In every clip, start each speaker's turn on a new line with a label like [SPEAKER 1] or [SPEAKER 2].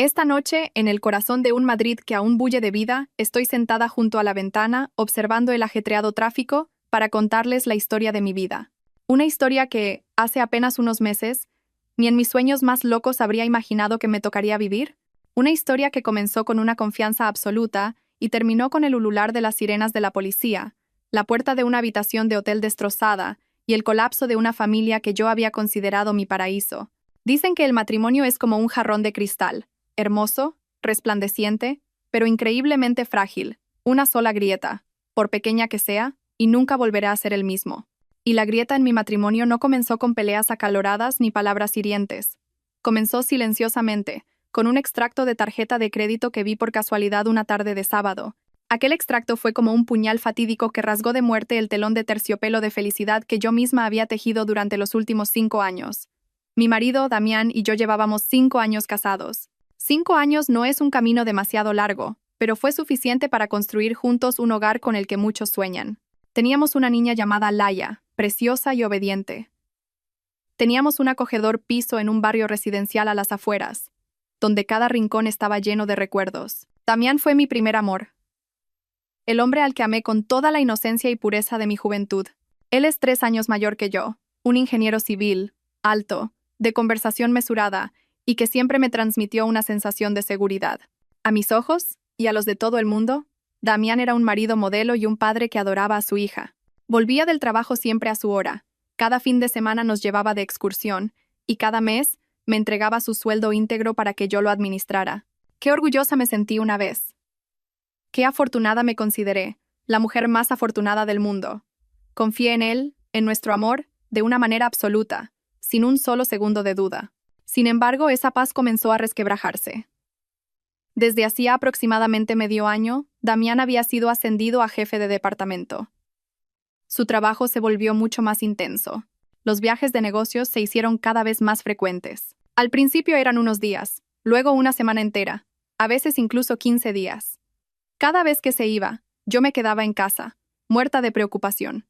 [SPEAKER 1] Esta noche, en el corazón de un Madrid que aún bulle de vida, estoy sentada junto a la ventana, observando el ajetreado tráfico, para contarles la historia de mi vida. Una historia que, hace apenas unos meses, ni en mis sueños más locos habría imaginado que me tocaría vivir. Una historia que comenzó con una confianza absoluta y terminó con el ulular de las sirenas de la policía, la puerta de una habitación de hotel destrozada y el colapso de una familia que yo había considerado mi paraíso. Dicen que el matrimonio es como un jarrón de cristal, hermoso, resplandeciente, pero increíblemente frágil, una sola grieta, por pequeña que sea, y nunca volverá a ser el mismo. Y la grieta en mi matrimonio no comenzó con peleas acaloradas ni palabras hirientes. Comenzó silenciosamente, con un extracto de tarjeta de crédito que vi por casualidad una tarde de sábado. Aquel extracto fue como un puñal fatídico que rasgó de muerte el telón de terciopelo de felicidad que yo misma había tejido durante los últimos 5 años. Mi marido, Damián, y yo llevábamos 5 años casados. 5 años no es un camino demasiado largo, pero fue suficiente para construir juntos un hogar con el que muchos sueñan. Teníamos una niña llamada Laia, preciosa y obediente. Teníamos un acogedor piso en un barrio residencial a las afueras, donde cada rincón estaba lleno de recuerdos. Damián fue mi primer amor. El hombre al que amé con toda la inocencia y pureza de mi juventud. Él es 3 años mayor que yo, un ingeniero civil, alto, de conversación mesurada, y que siempre me transmitió una sensación de seguridad. A mis ojos, y a los de todo el mundo, Damián era un marido modelo y un padre que adoraba a su hija. Volvía del trabajo siempre a su hora, cada fin de semana nos llevaba de excursión, y cada mes me entregaba su sueldo íntegro para que yo lo administrara. Qué orgullosa me sentí una vez. Qué afortunada me consideré, la mujer más afortunada del mundo. Confié en él, en nuestro amor, de una manera absoluta, sin un solo segundo de duda. Sin embargo, esa paz comenzó a resquebrajarse. Desde hacía aproximadamente medio año, Damián había sido ascendido a jefe de departamento. Su trabajo se volvió mucho más intenso. Los viajes de negocios se hicieron cada vez más frecuentes. Al principio eran unos días, luego una semana entera, a veces incluso 15 días. Cada vez que se iba, yo me quedaba en casa, muerta de preocupación.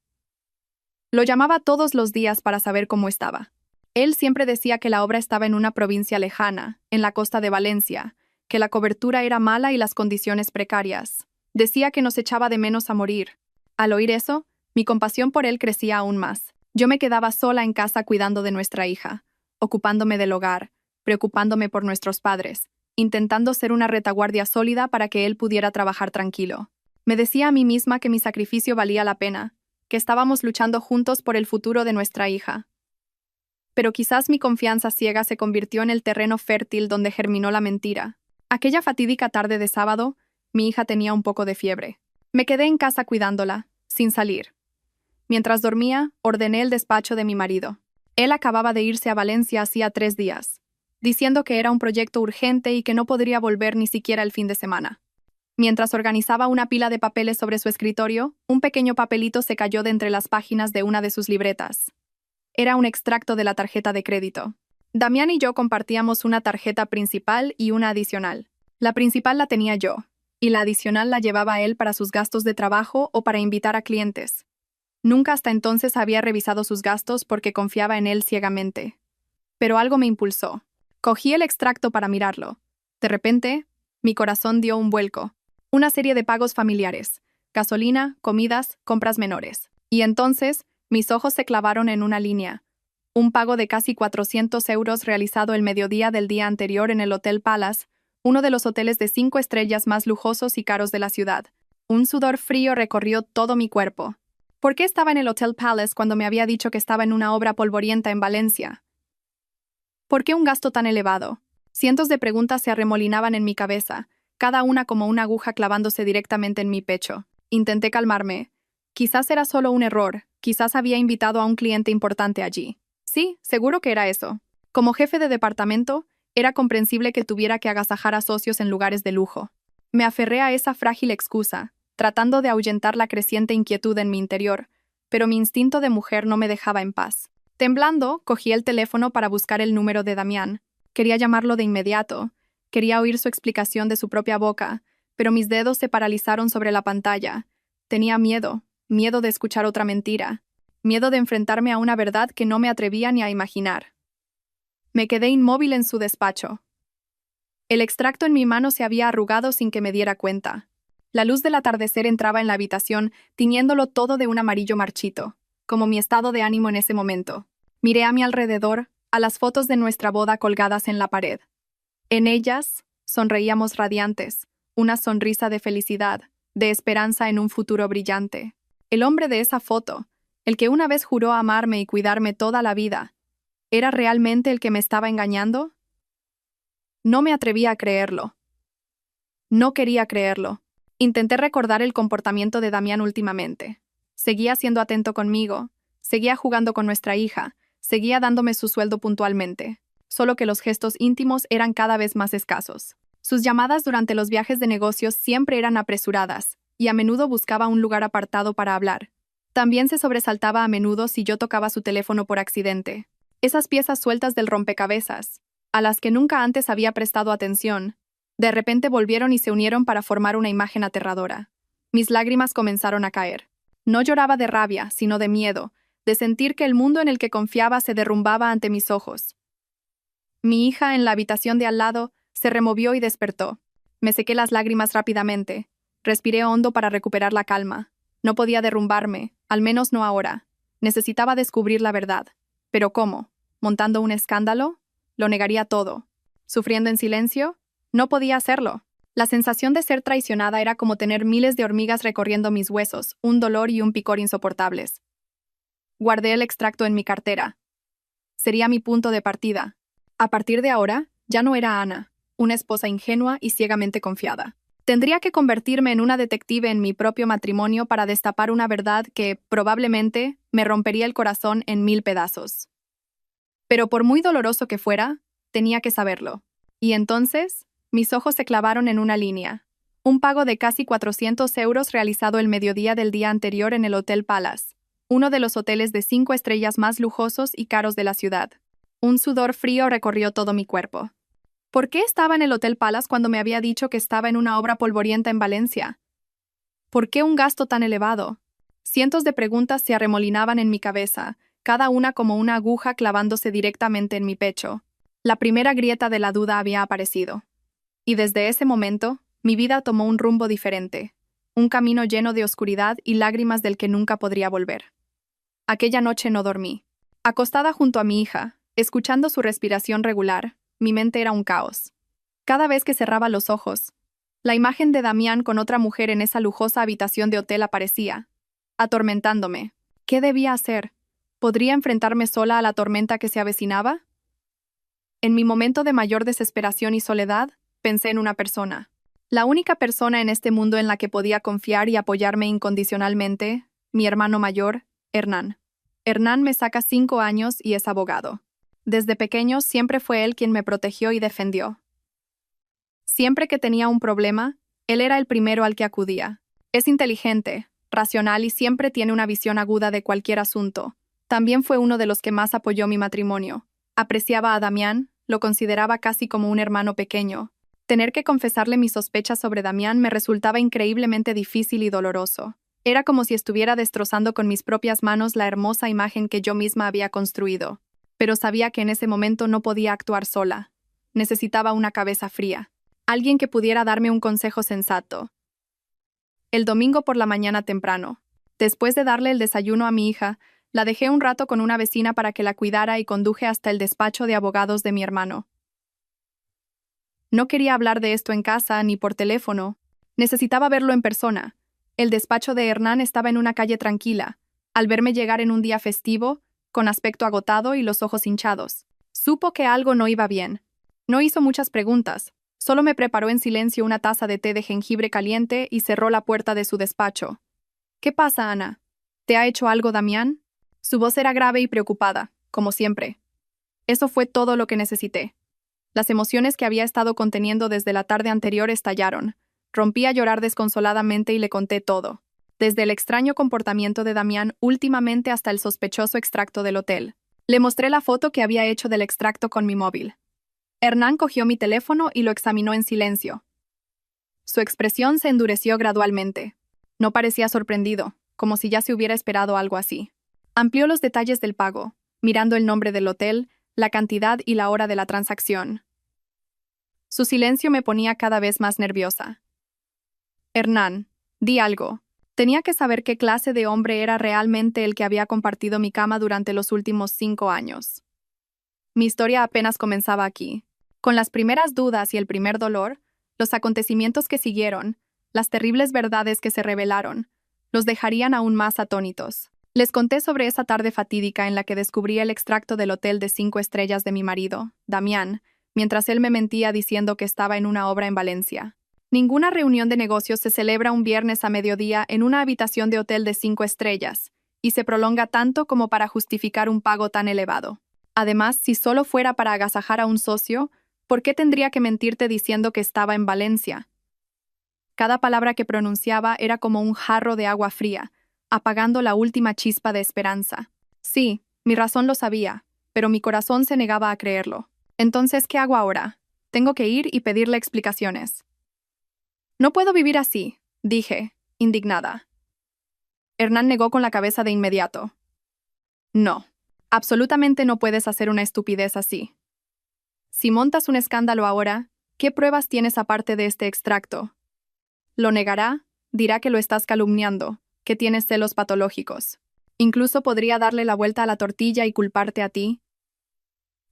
[SPEAKER 1] Lo llamaba todos los días para saber cómo estaba. Él siempre decía que la obra estaba en una provincia lejana, en la costa de Valencia, que la cobertura era mala y las condiciones precarias. Decía que nos echaba de menos a morir. Al oír eso, mi compasión por él crecía aún más. Yo me quedaba sola en casa cuidando de nuestra hija, ocupándome del hogar, preocupándome por nuestros padres, intentando ser una retaguardia sólida para que él pudiera trabajar tranquilo. Me decía a mí misma que mi sacrificio valía la pena, que estábamos luchando juntos por el futuro de nuestra hija. Pero quizás mi confianza ciega se convirtió en el terreno fértil donde germinó la mentira. Aquella fatídica tarde de sábado, mi hija tenía un poco de fiebre. Me quedé en casa cuidándola, sin salir. Mientras dormía, ordené el despacho de mi marido. Él acababa de irse a Valencia hacía 3 días, diciendo que era un proyecto urgente y que no podría volver ni siquiera el fin de semana. Mientras organizaba una pila de papeles sobre su escritorio, un pequeño papelito se cayó de entre las páginas de una de sus libretas. Era un extracto de la tarjeta de crédito. Damián y yo compartíamos una tarjeta principal y una adicional. La principal la tenía yo, y la adicional la llevaba él para sus gastos de trabajo o para invitar a clientes. Nunca hasta entonces había revisado sus gastos porque confiaba en él ciegamente. Pero algo me impulsó. Cogí el extracto para mirarlo. De repente, mi corazón dio un vuelco. Una serie de pagos familiares: gasolina, comidas, compras menores. Y entonces, mis ojos se clavaron en una línea. Un pago de casi 400 euros realizado el mediodía del día anterior en el Hotel Palace, uno de los hoteles de 5 estrellas más lujosos y caros de la ciudad. Un sudor frío recorrió todo mi cuerpo. ¿Por qué estaba en el Hotel Palace cuando me había dicho que estaba en una obra polvorienta en Valencia? ¿Por qué un gasto tan elevado? Cientos de preguntas se arremolinaban en mi cabeza, cada una como una aguja clavándose directamente en mi pecho. Intenté calmarme. Quizás era solo un error, quizás había invitado a un cliente importante allí. Sí, seguro que era eso. Como jefe de departamento, era comprensible que tuviera que agasajar a socios en lugares de lujo. Me aferré a esa frágil excusa, tratando de ahuyentar la creciente inquietud en mi interior, pero mi instinto de mujer no me dejaba en paz. Temblando, cogí el teléfono para buscar el número de Damián. Quería llamarlo de inmediato. Quería oír su explicación de su propia boca, pero mis dedos se paralizaron sobre la pantalla. Tenía miedo de escuchar otra mentira, miedo de enfrentarme a una verdad que no me atrevía ni a imaginar. Me quedé inmóvil en su despacho. El extracto en mi mano se había arrugado sin que me diera cuenta. La luz del atardecer entraba en la habitación, tiñéndolo todo de un amarillo marchito, como mi estado de ánimo en ese momento. Miré a mi alrededor, a las fotos de nuestra boda colgadas en la pared. En ellas, sonreíamos radiantes, una sonrisa de felicidad, de esperanza en un futuro brillante. El hombre de esa foto, el que una vez juró amarme y cuidarme toda la vida, ¿era realmente el que me estaba engañando? No me atrevía a creerlo. No quería creerlo. Intenté recordar el comportamiento de Damián últimamente. Seguía siendo atento conmigo, seguía jugando con nuestra hija, seguía dándome su sueldo puntualmente, solo que los gestos íntimos eran cada vez más escasos. Sus llamadas durante los viajes de negocios siempre eran apresuradas, y a menudo buscaba un lugar apartado para hablar. También se sobresaltaba a menudo si yo tocaba su teléfono por accidente. Esas piezas sueltas del rompecabezas, a las que nunca antes había prestado atención, de repente volvieron y se unieron para formar una imagen aterradora. Mis lágrimas comenzaron a caer. No lloraba de rabia, sino de miedo, de sentir que el mundo en el que confiaba se derrumbaba ante mis ojos. Mi hija, en la habitación de al lado, se removió y despertó. Me sequé las lágrimas rápidamente. Respiré hondo para recuperar la calma. No podía derrumbarme, al menos no ahora. Necesitaba descubrir la verdad. ¿Pero cómo? ¿Montando un escándalo? Lo negaría todo. ¿Sufriendo en silencio? No podía hacerlo. La sensación de ser traicionada era como tener miles de hormigas recorriendo mis huesos, un dolor y un picor insoportables. Guardé el extracto en mi cartera. Sería mi punto de partida. A partir de ahora, ya no era Ana, una esposa ingenua y ciegamente confiada. Tendría que convertirme en una detective en mi propio matrimonio para destapar una verdad que, probablemente, me rompería el corazón en 1000 pedazos. Pero por muy doloroso que fuera, tenía que saberlo. Y entonces, mis ojos se clavaron en una línea. Un pago de casi 400 euros realizado el mediodía del día anterior en el Hotel Palace, uno de los hoteles de 5 estrellas más lujosos y caros de la ciudad. Un sudor frío recorrió todo mi cuerpo. ¿Por qué estaba en el Hotel Palace cuando me había dicho que estaba en una obra polvorienta en Valencia? ¿Por qué un gasto tan elevado? Cientos de preguntas se arremolinaban en mi cabeza, cada una como una aguja clavándose directamente en mi pecho. La primera grieta de la duda había aparecido. Y desde ese momento, mi vida tomó un rumbo diferente, un camino lleno de oscuridad y lágrimas del que nunca podría volver. Aquella noche no dormí. Acostada junto a mi hija, escuchando su respiración regular, mi mente era un caos. Cada vez que cerraba los ojos, la imagen de Damián con otra mujer en esa lujosa habitación de hotel aparecía, atormentándome. ¿Qué debía hacer? ¿Podría enfrentarme sola a la tormenta que se avecinaba? En mi momento de mayor desesperación y soledad, pensé en una persona. La única persona en este mundo en la que podía confiar y apoyarme incondicionalmente, mi hermano mayor, Hernán. Hernán me saca 5 años y es abogado. Desde pequeño siempre fue él quien me protegió y defendió. Siempre que tenía un problema, él era el primero al que acudía. Es inteligente, racional y siempre tiene una visión aguda de cualquier asunto. También fue uno de los que más apoyó mi matrimonio. Apreciaba a Damián, lo consideraba casi como un hermano pequeño. Tener que confesarle mis sospechas sobre Damián me resultaba increíblemente difícil y doloroso. Era como si estuviera destrozando con mis propias manos la hermosa imagen que yo misma había construido. Pero sabía que en ese momento no podía actuar sola. Necesitaba una cabeza fría. Alguien que pudiera darme un consejo sensato. El domingo por la mañana temprano, después de darle el desayuno a mi hija, la dejé un rato con una vecina para que la cuidara y conduje hasta el despacho de abogados de mi hermano. No quería hablar de esto en casa ni por teléfono. Necesitaba verlo en persona. El despacho de Hernán estaba en una calle tranquila. Al verme llegar en un día festivo, con aspecto agotado y los ojos hinchados, supo que algo no iba bien. No hizo muchas preguntas. Solo me preparó en silencio una taza de té de jengibre caliente y cerró la puerta de su despacho. ¿Qué pasa, Ana? ¿Te ha hecho algo, Damián? Su voz era grave y preocupada, como siempre. Eso fue todo lo que necesité. Las emociones que había estado conteniendo desde la tarde anterior estallaron. Rompí a llorar desconsoladamente y le conté todo. Desde el extraño comportamiento de Damián últimamente hasta el sospechoso extracto del hotel. Le mostré la foto que había hecho del extracto con mi móvil. Hernán cogió mi teléfono y lo examinó en silencio. Su expresión se endureció gradualmente. No parecía sorprendido, como si ya se hubiera esperado algo así. Amplió los detalles del pago, mirando el nombre del hotel, la cantidad y la hora de la transacción. Su silencio me ponía cada vez más nerviosa. Hernán, di algo. Tenía que saber qué clase de hombre era realmente el que había compartido mi cama durante los últimos 5 años. Mi historia apenas comenzaba aquí. Con las primeras dudas y el primer dolor, los acontecimientos que siguieron, las terribles verdades que se revelaron, los dejarían aún más atónitos. Les conté sobre esa tarde fatídica en la que descubrí el extracto del hotel de 5 estrellas de mi marido, Damián, mientras él me mentía diciendo que estaba en una obra en Valencia. Ninguna reunión de negocios se celebra un viernes a mediodía en una habitación de hotel de 5 estrellas, y se prolonga tanto como para justificar un pago tan elevado. Además, si solo fuera para agasajar a un socio, ¿por qué tendría que mentirte diciendo que estaba en Valencia? Cada palabra que pronunciaba era como un jarro de agua fría, apagando la última chispa de esperanza. Sí, mi razón lo sabía, pero mi corazón se negaba a creerlo. Entonces, ¿qué hago ahora? Tengo que ir y pedirle explicaciones. No puedo vivir así, dije, indignada. Hernán negó con la cabeza de inmediato. No, absolutamente no puedes hacer una estupidez así. Si montas un escándalo ahora, ¿qué pruebas tienes aparte de este extracto? Lo negará, dirá que lo estás calumniando, que tienes celos patológicos. Incluso podría darle la vuelta a la tortilla y culparte a ti,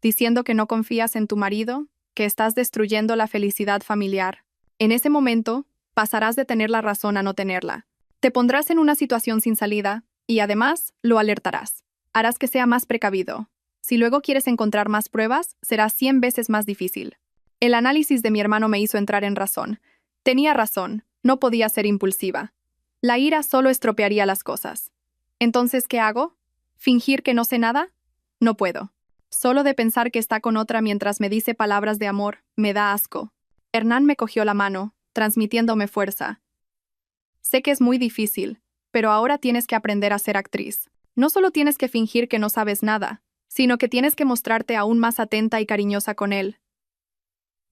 [SPEAKER 1] diciendo que no confías en tu marido, que estás destruyendo la felicidad familiar. En ese momento, pasarás de tener la razón a no tenerla. Te pondrás en una situación sin salida y, además, lo alertarás. Harás que sea más precavido. Si luego quieres encontrar más pruebas, será 100 veces más difícil. El análisis de mi hermano me hizo entrar en razón. Tenía razón, no podía ser impulsiva. La ira solo estropearía las cosas. Entonces, ¿qué hago? ¿Fingir que no sé nada? No puedo. Solo de pensar que está con otra mientras me dice palabras de amor, me da asco. Hernán me cogió la mano, transmitiéndome fuerza. Sé que es muy difícil, pero ahora tienes que aprender a ser actriz. No solo tienes que fingir que no sabes nada, sino que tienes que mostrarte aún más atenta y cariñosa con él.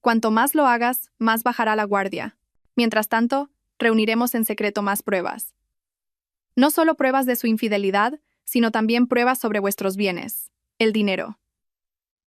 [SPEAKER 1] Cuanto más lo hagas, más bajará la guardia. Mientras tanto, reuniremos en secreto más pruebas. No solo pruebas de su infidelidad, sino también pruebas sobre vuestros bienes, el dinero.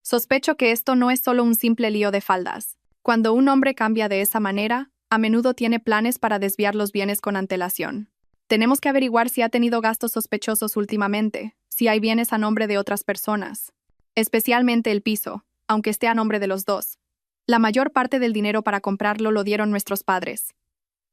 [SPEAKER 1] Sospecho que esto no es solo un simple lío de faldas. Cuando un hombre cambia de esa manera, a menudo tiene planes para desviar los bienes con antelación. Tenemos que averiguar si ha tenido gastos sospechosos últimamente, si hay bienes a nombre de otras personas. Especialmente el piso, aunque esté a nombre de los dos. La mayor parte del dinero para comprarlo lo dieron nuestros padres.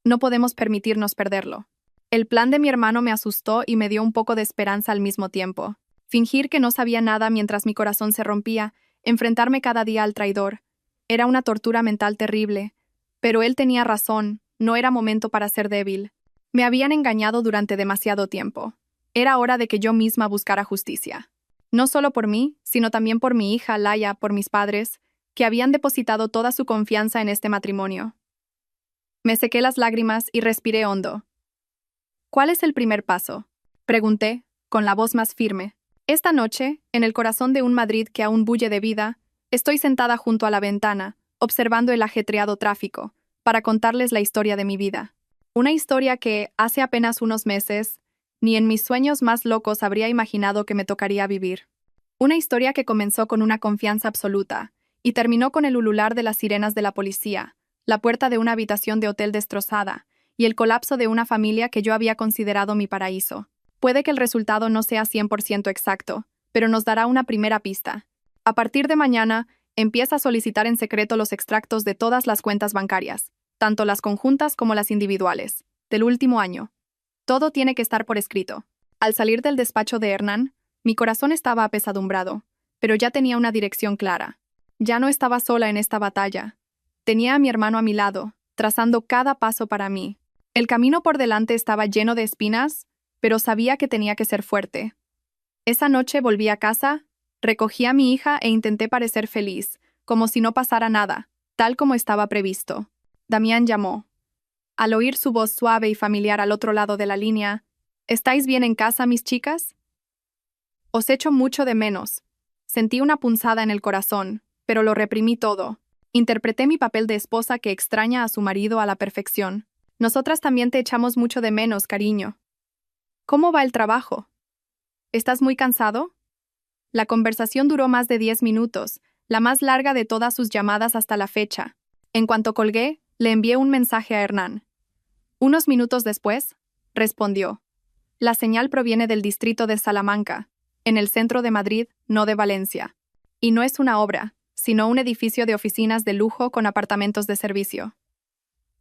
[SPEAKER 1] No podemos permitirnos perderlo. El plan de mi hermano me asustó y me dio un poco de esperanza al mismo tiempo. Fingir que no sabía nada mientras mi corazón se rompía, enfrentarme cada día al traidor. Era una tortura mental terrible. Pero él tenía razón, no era momento para ser débil. Me habían engañado durante demasiado tiempo. Era hora de que yo misma buscara justicia. No solo por mí, sino también por mi hija, Laia, por mis padres, que habían depositado toda su confianza en este matrimonio. Me sequé las lágrimas y respiré hondo. ¿Cuál es el primer paso? Pregunté, con la voz más firme. Esta noche, en el corazón de un Madrid que aún bulle de vida, estoy sentada junto a la ventana, observando el ajetreado tráfico, para contarles la historia de mi vida. Una historia que, hace apenas unos meses, ni en mis sueños más locos habría imaginado que me tocaría vivir. Una historia que comenzó con una confianza absoluta, y terminó con el ulular de las sirenas de la policía, la puerta de una habitación de hotel destrozada, y el colapso de una familia que yo había considerado mi paraíso. Puede que el resultado no sea 100% exacto, pero nos dará una primera pista. A partir de mañana, empieza a solicitar en secreto los extractos de todas las cuentas bancarias, tanto las conjuntas como las individuales, del último año. Todo tiene que estar por escrito. Al salir del despacho de Hernán, mi corazón estaba apesadumbrado, pero ya tenía una dirección clara. Ya no estaba sola en esta batalla. Tenía a mi hermano a mi lado, trazando cada paso para mí. El camino por delante estaba lleno de espinas, pero sabía que tenía que ser fuerte. Esa noche volví a casa, recogí a mi hija e intenté parecer feliz, como si no pasara nada, tal como estaba previsto. Damián llamó. Al oír su voz suave y familiar al otro lado de la línea, ¿estáis bien en casa, mis chicas? Os echo mucho de menos. Sentí una punzada en el corazón, pero lo reprimí todo. Interpreté mi papel de esposa que extraña a su marido a la perfección. Nosotras también te echamos mucho de menos, cariño. ¿Cómo va el trabajo? ¿Estás muy cansado? La conversación duró más de 10 minutos, la más larga de todas sus llamadas hasta la fecha. En cuanto colgué, le envié un mensaje a Hernán. Unos minutos después, respondió. La señal proviene del distrito de Salamanca, en el centro de Madrid, no de Valencia. Y no es una obra, sino un edificio de oficinas de lujo con apartamentos de servicio.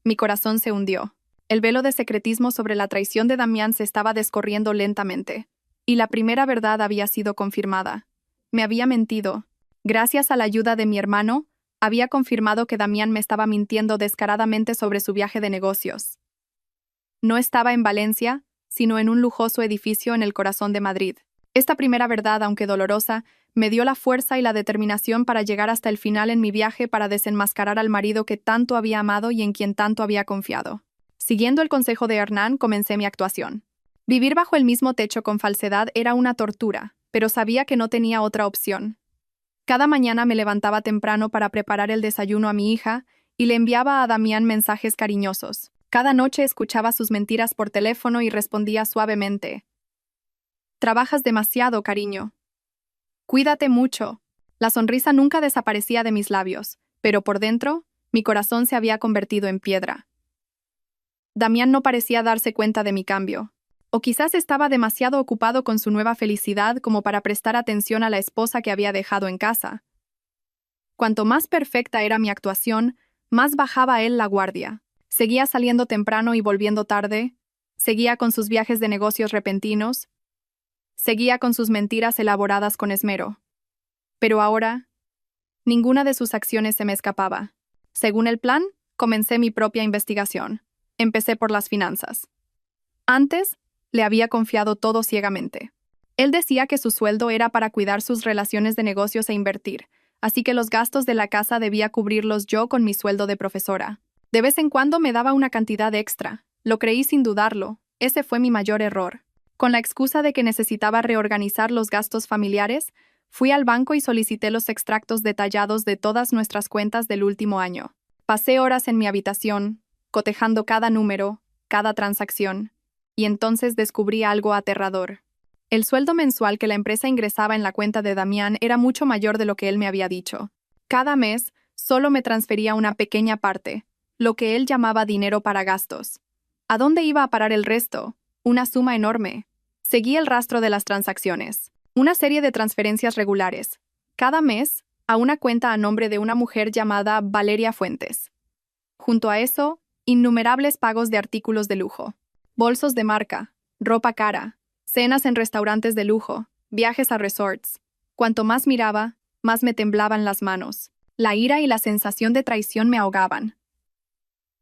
[SPEAKER 1] Mi corazón se hundió. El velo de secretismo sobre la traición de Damián se estaba descorriendo lentamente. Y la primera verdad había sido confirmada. Me había mentido. Gracias a la ayuda de mi hermano, había confirmado que Damián me estaba mintiendo descaradamente sobre su viaje de negocios. No estaba en Valencia, sino en un lujoso edificio en el corazón de Madrid. Esta primera verdad, aunque dolorosa, me dio la fuerza y la determinación para llegar hasta el final en mi viaje para desenmascarar al marido que tanto había amado y en quien tanto había confiado. Siguiendo el consejo de Hernán, comencé mi actuación. Vivir bajo el mismo techo con falsedad era una tortura, pero sabía que no tenía otra opción. Cada mañana me levantaba temprano para preparar el desayuno a mi hija y le enviaba a Damián mensajes cariñosos. Cada noche escuchaba sus mentiras por teléfono y respondía suavemente. Trabajas demasiado, cariño. Cuídate mucho. La sonrisa nunca desaparecía de mis labios, pero por dentro, mi corazón se había convertido en piedra. Damián no parecía darse cuenta de mi cambio. O quizás estaba demasiado ocupado con su nueva felicidad como para prestar atención a la esposa que había dejado en casa. Cuanto más perfecta era mi actuación, más bajaba él la guardia. Seguía saliendo temprano y volviendo tarde, seguía con sus viajes de negocios repentinos, seguía con sus mentiras elaboradas con esmero. Pero ahora, ninguna de sus acciones se me escapaba. Según el plan, comencé mi propia investigación. Empecé por las finanzas. Antes, le había confiado todo ciegamente. Él decía que su sueldo era para cuidar sus relaciones de negocios e invertir, así que los gastos de la casa debía cubrirlos yo con mi sueldo de profesora. De vez en cuando me daba una cantidad extra. Lo creí sin dudarlo. Ese fue mi mayor error. Con la excusa de que necesitaba reorganizar los gastos familiares, fui al banco y solicité los extractos detallados de todas nuestras cuentas del último año. Pasé horas en mi habitación, cotejando cada número, cada transacción, y entonces descubrí algo aterrador. El sueldo mensual que la empresa ingresaba en la cuenta de Damián era mucho mayor de lo que él me había dicho. Cada mes, solo me transfería una pequeña parte, lo que él llamaba dinero para gastos. ¿A dónde iba a parar el resto? Una suma enorme. Seguí el rastro de las transacciones. Una serie de transferencias regulares, cada mes, a una cuenta a nombre de una mujer llamada Valeria Fuentes. Junto a eso, innumerables pagos de artículos de lujo. Bolsos de marca, ropa cara, cenas en restaurantes de lujo, viajes a resorts. Cuanto más miraba, más me temblaban las manos. La ira y la sensación de traición me ahogaban.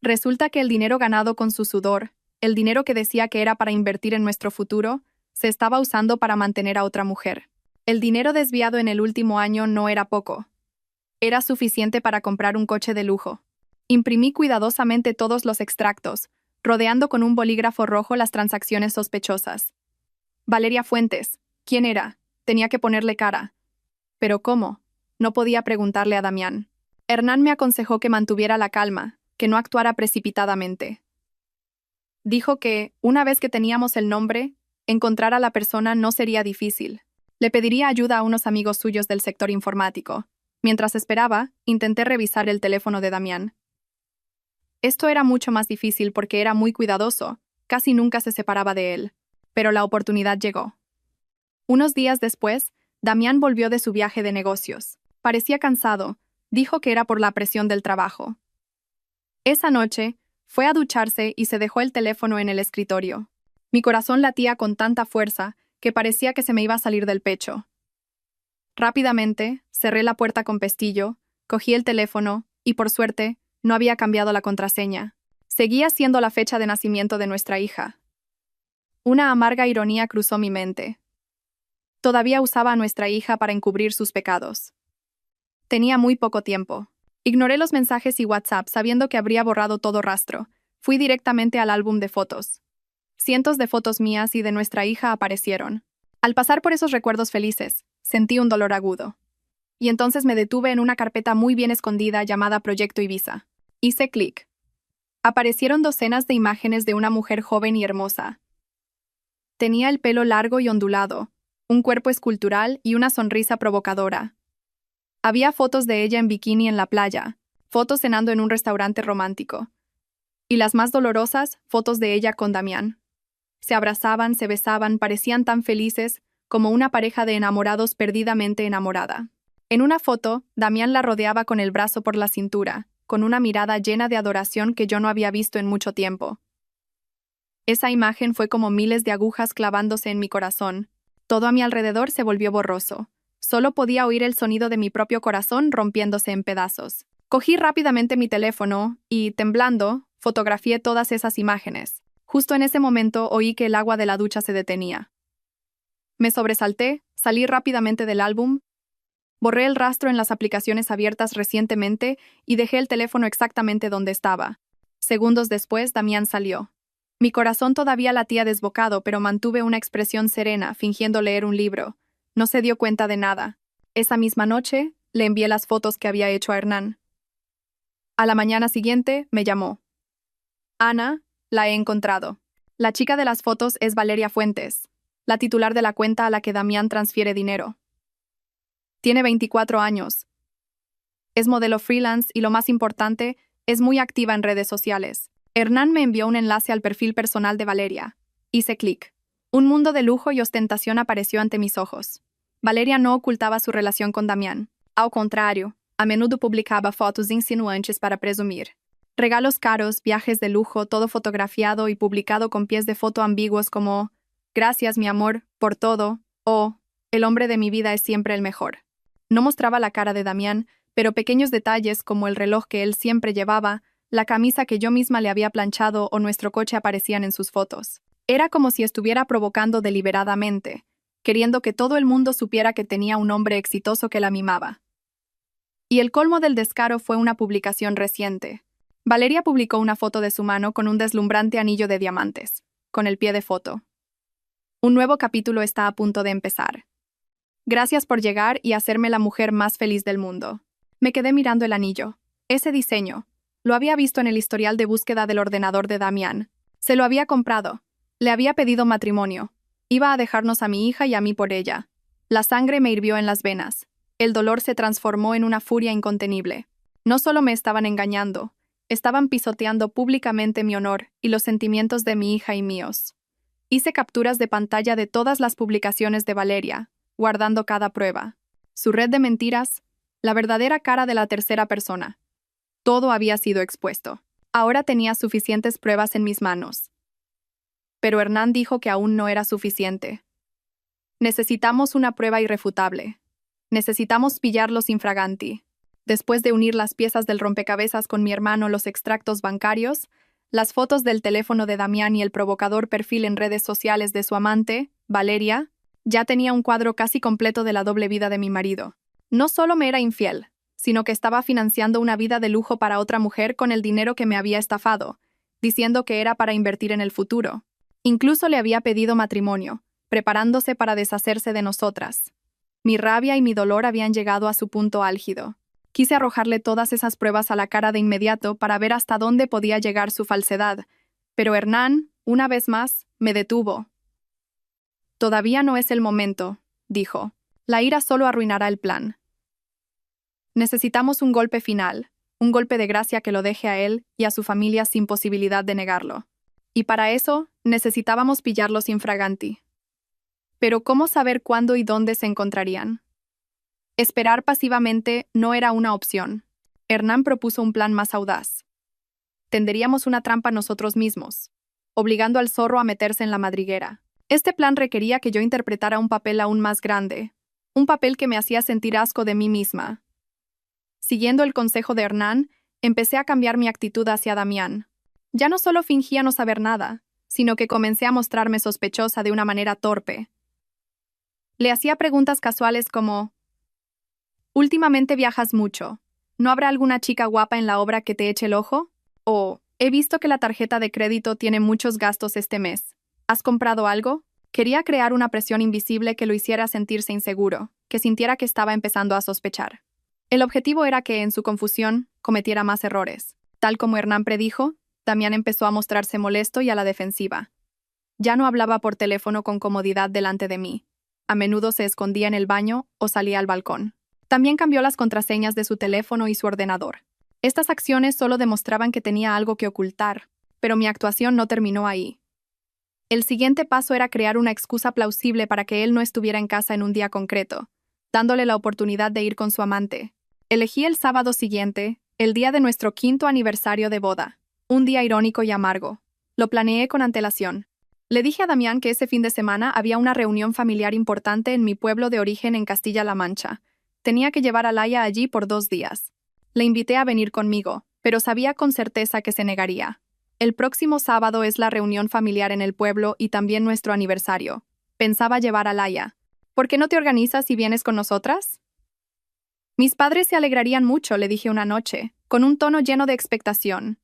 [SPEAKER 1] Resulta que el dinero ganado con su sudor, el dinero que decía que era para invertir en nuestro futuro, se estaba usando para mantener a otra mujer. El dinero desviado en el último año no era poco. Era suficiente para comprar un coche de lujo. Imprimí cuidadosamente todos los extractos, rodeando con un bolígrafo rojo las transacciones sospechosas. Valeria Fuentes. ¿Quién era? Tenía que ponerle cara. ¿Pero cómo? No podía preguntarle a Damián. Hernán me aconsejó que mantuviera la calma, que no actuara precipitadamente. Dijo que, una vez que teníamos el nombre, encontrar a la persona no sería difícil. Le pediría ayuda a unos amigos suyos del sector informático. Mientras esperaba, intenté revisar el teléfono de Damián. Esto era mucho más difícil porque era muy cuidadoso, casi nunca se separaba de él. Pero la oportunidad llegó. Unos días después, Damián volvió de su viaje de negocios. Parecía cansado, dijo que era por la presión del trabajo. Esa noche, fue a ducharse y se dejó el teléfono en el escritorio. Mi corazón latía con tanta fuerza que parecía que se me iba a salir del pecho. Rápidamente, cerré la puerta con pestillo, cogí el teléfono y, por suerte, no había cambiado la contraseña. Seguía siendo la fecha de nacimiento de nuestra hija. Una amarga ironía cruzó mi mente. Todavía usaba a nuestra hija para encubrir sus pecados. Tenía muy poco tiempo. Ignoré los mensajes y WhatsApp sabiendo que habría borrado todo rastro. Fui directamente al álbum de fotos. Cientos de fotos mías y de nuestra hija aparecieron. Al pasar por esos recuerdos felices, sentí un dolor agudo. Y entonces me detuve en una carpeta muy bien escondida llamada Proyecto Ibiza. Hice clic. Aparecieron docenas de imágenes de una mujer joven y hermosa. Tenía el pelo largo y ondulado, un cuerpo escultural y una sonrisa provocadora. Había fotos de ella en bikini en la playa, fotos cenando en un restaurante romántico. Y las más dolorosas, fotos de ella con Damián. Se abrazaban, se besaban, parecían tan felices como una pareja de enamorados perdidamente enamorada. En una foto, Damián la rodeaba con el brazo por la cintura, con una mirada llena de adoración que yo no había visto en mucho tiempo. Esa imagen fue como miles de agujas clavándose en mi corazón. Todo a mi alrededor se volvió borroso. Solo podía oír el sonido de mi propio corazón rompiéndose en pedazos. Cogí rápidamente mi teléfono y, temblando, fotografié todas esas imágenes. Justo en ese momento oí que el agua de la ducha se detenía. Me sobresalté, salí rápidamente del álbum, borré el rastro en las aplicaciones abiertas recientemente y dejé el teléfono exactamente donde estaba. Segundos después, Damián salió. Mi corazón todavía latía desbocado, pero mantuve una expresión serena, fingiendo leer un libro. No se dio cuenta de nada. Esa misma noche, le envié las fotos que había hecho a Hernán. A la mañana siguiente, me llamó. Ana, la he encontrado. La chica de las fotos es Valeria Fuentes, la titular de la cuenta a la que Damián transfiere dinero. Tiene 24 años. Es modelo freelance y, lo más importante, es muy activa en redes sociales. Hernán me envió un enlace al perfil personal de Valeria. Hice clic. Un mundo de lujo y ostentación apareció ante mis ojos. Valeria no ocultaba su relación con Damián. Al contrario, a menudo publicaba fotos insinuantes para presumir. Regalos caros, viajes de lujo, todo fotografiado y publicado con pies de foto ambiguos como «Gracias, mi amor, por todo» o «El hombre de mi vida es siempre el mejor». No mostraba la cara de Damián, pero pequeños detalles como el reloj que él siempre llevaba, la camisa que yo misma le había planchado o nuestro coche aparecían en sus fotos. Era como si estuviera provocando deliberadamente, queriendo que todo el mundo supiera que tenía un hombre exitoso que la mimaba. Y el colmo del descaro fue una publicación reciente. Valeria publicó una foto de su mano con un deslumbrante anillo de diamantes, con el pie de foto. Un nuevo capítulo está a punto de empezar. Gracias por llegar y hacerme la mujer más feliz del mundo. Me quedé mirando el anillo. Ese diseño. Lo había visto en el historial de búsqueda del ordenador de Damián. Se lo había comprado. Le había pedido matrimonio. Iba a dejarnos a mi hija y a mí por ella. La sangre me hirvió en las venas. El dolor se transformó en una furia incontenible. No solo me estaban engañando, estaban pisoteando públicamente mi honor y los sentimientos de mi hija y míos. Hice capturas de pantalla de todas las publicaciones de Valeria, guardando cada prueba. Su red de mentiras, la verdadera cara de la tercera persona. Todo había sido expuesto. Ahora tenía suficientes pruebas en mis manos. Pero Hernán dijo que aún no era suficiente. Necesitamos una prueba irrefutable. Necesitamos pillarlos infraganti. Después de unir las piezas del rompecabezas con mi hermano, los extractos bancarios, las fotos del teléfono de Damián y el provocador perfil en redes sociales de su amante, Valeria, ya tenía un cuadro casi completo de la doble vida de mi marido. No solo me era infiel, sino que estaba financiando una vida de lujo para otra mujer con el dinero que me había estafado, diciendo que era para invertir en el futuro. Incluso le había pedido matrimonio, preparándose para deshacerse de nosotras. Mi rabia y mi dolor habían llegado a su punto álgido. Quise arrojarle todas esas pruebas a la cara de inmediato para ver hasta dónde podía llegar su falsedad, pero Hernán, una vez más, me detuvo. «Todavía no es el momento», dijo. «La ira solo arruinará el plan. Necesitamos un golpe final, un golpe de gracia que lo deje a él y a su familia sin posibilidad de negarlo. Y para eso, necesitábamos pillarlos infraganti». Pero ¿cómo saber cuándo y dónde se encontrarían? Esperar pasivamente no era una opción. Hernán propuso un plan más audaz. Tenderíamos una trampa nosotros mismos, obligando al zorro a meterse en la madriguera. Este plan requería que yo interpretara un papel aún más grande, un papel que me hacía sentir asco de mí misma. Siguiendo el consejo de Hernán, empecé a cambiar mi actitud hacia Damián. Ya no solo fingía no saber nada, sino que comencé a mostrarme sospechosa de una manera torpe. Le hacía preguntas casuales como: «Últimamente viajas mucho. ¿No habrá alguna chica guapa en la obra que te eche el ojo?» O «He visto que la tarjeta de crédito tiene muchos gastos este mes. ¿Has comprado algo?» Quería crear una presión invisible que lo hiciera sentirse inseguro, que sintiera que estaba empezando a sospechar. El objetivo era que, en su confusión, cometiera más errores. Tal como Hernán predijo, Damián empezó a mostrarse molesto y a la defensiva. Ya no hablaba por teléfono con comodidad delante de mí. A menudo se escondía en el baño o salía al balcón. También cambió las contraseñas de su teléfono y su ordenador. Estas acciones solo demostraban que tenía algo que ocultar, pero mi actuación no terminó ahí. El siguiente paso era crear una excusa plausible para que él no estuviera en casa en un día concreto, dándole la oportunidad de ir con su amante. Elegí el sábado siguiente, el día de nuestro 5º aniversario de boda, un día irónico y amargo. Lo planeé con antelación. Le dije a Damián que ese fin de semana había una reunión familiar importante en mi pueblo de origen en Castilla-La Mancha. Tenía que llevar a Laia allí por 2 días. Le invité a venir conmigo, pero sabía con certeza que se negaría. El próximo sábado es la reunión familiar en el pueblo y también nuestro aniversario. Pensaba llevar a Laia. ¿Por qué no te organizas y vienes con nosotras? Mis padres se alegrarían mucho, le dije una noche, con un tono lleno de expectación.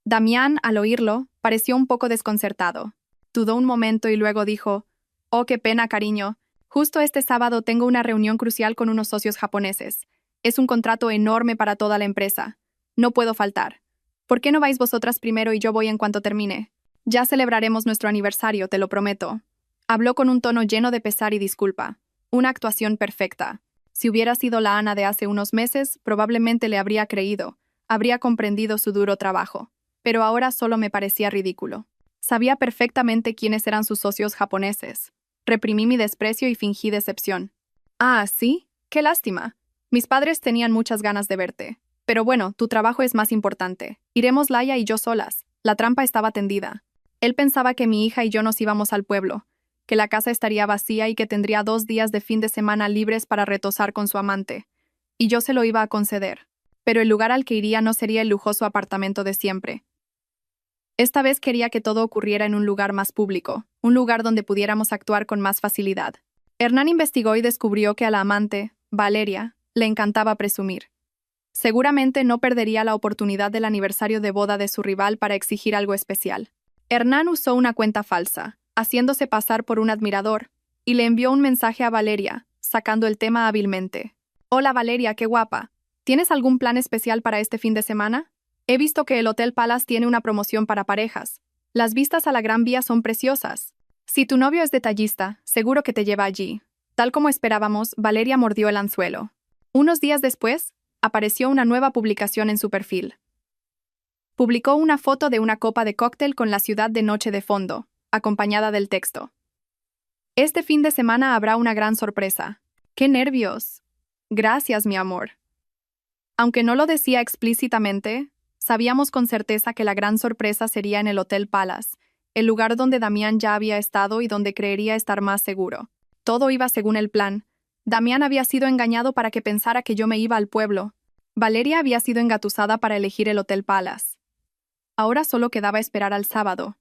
[SPEAKER 1] Damián, al oírlo, pareció un poco desconcertado. Dudó un momento y luego dijo: «Oh, qué pena, cariño. Justo este sábado tengo una reunión crucial con unos socios japoneses. Es un contrato enorme para toda la empresa. No puedo faltar. ¿Por qué no vais vosotras primero y yo voy en cuanto termine? Ya celebraremos nuestro aniversario, te lo prometo». Habló con un tono lleno de pesar y disculpa. Una actuación perfecta. Si hubiera sido la Ana de hace unos meses, probablemente le habría creído, habría comprendido su duro trabajo. Pero ahora solo me parecía ridículo. Sabía perfectamente quiénes eran sus socios japoneses. Reprimí mi desprecio y fingí decepción. «Ah, ¿sí? Qué lástima. Mis padres tenían muchas ganas de verte. Pero bueno, tu trabajo es más importante. Iremos Laia y yo solas. La trampa estaba tendida. Él pensaba que mi hija y yo nos íbamos al pueblo, que la casa estaría vacía y que tendría 2 días de fin de semana libres para retosar con su amante. Y yo se lo iba a conceder. Pero el lugar al que iría no sería el lujoso apartamento de siempre. Esta vez quería que todo ocurriera en un lugar más público, un lugar donde pudiéramos actuar con más facilidad. Hernán investigó y descubrió que a la amante, Valeria, le encantaba presumir. Seguramente no perdería la oportunidad del aniversario de boda de su rival para exigir algo especial. Hernán usó una cuenta falsa, haciéndose pasar por un admirador, y le envió un mensaje a Valeria, sacando el tema hábilmente. «Hola Valeria, qué guapa. ¿Tienes algún plan especial para este fin de semana? He visto que el Hotel Palace tiene una promoción para parejas. Las vistas a la Gran Vía son preciosas. Si tu novio es detallista, seguro que te lleva allí». Tal como esperábamos, Valeria mordió el anzuelo. Unos días después, apareció una nueva publicación en su perfil. Publicó una foto de una copa de cóctel con la ciudad de noche de fondo, acompañada del texto: «Este fin de semana habrá una gran sorpresa. ¡Qué nervios! Gracias, mi amor». Aunque no lo decía explícitamente, sabíamos con certeza que la gran sorpresa sería en el Hotel Palace, el lugar donde Damián ya había estado y donde creería estar más seguro. Todo iba según el plan. Damián había sido engañado para que pensara que yo me iba al pueblo. Valeria había sido engatusada para elegir el Hotel Palace. Ahora solo quedaba esperar al sábado.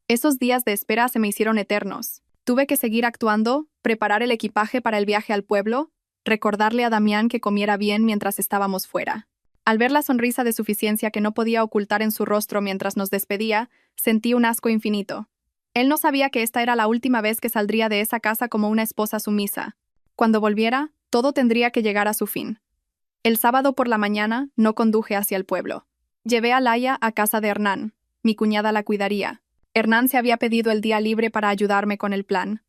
[SPEAKER 1] Esos días de espera se me hicieron eternos. Tuve que seguir actuando, preparar el equipaje para el viaje al pueblo, recordarle a Damián que comiera bien mientras estábamos fuera. Al ver la sonrisa de suficiencia que no podía ocultar en su rostro mientras nos despedía, sentí un asco infinito. Él no sabía que esta era la última vez que saldría de esa casa como una esposa sumisa. Cuando volviera, todo tendría que llegar a su fin. El sábado por la mañana no conduje hacia el pueblo. Llevé a Laia a casa de Hernán. Mi cuñada la cuidaría. Hernán se había pedido el día libre para ayudarme con el plan.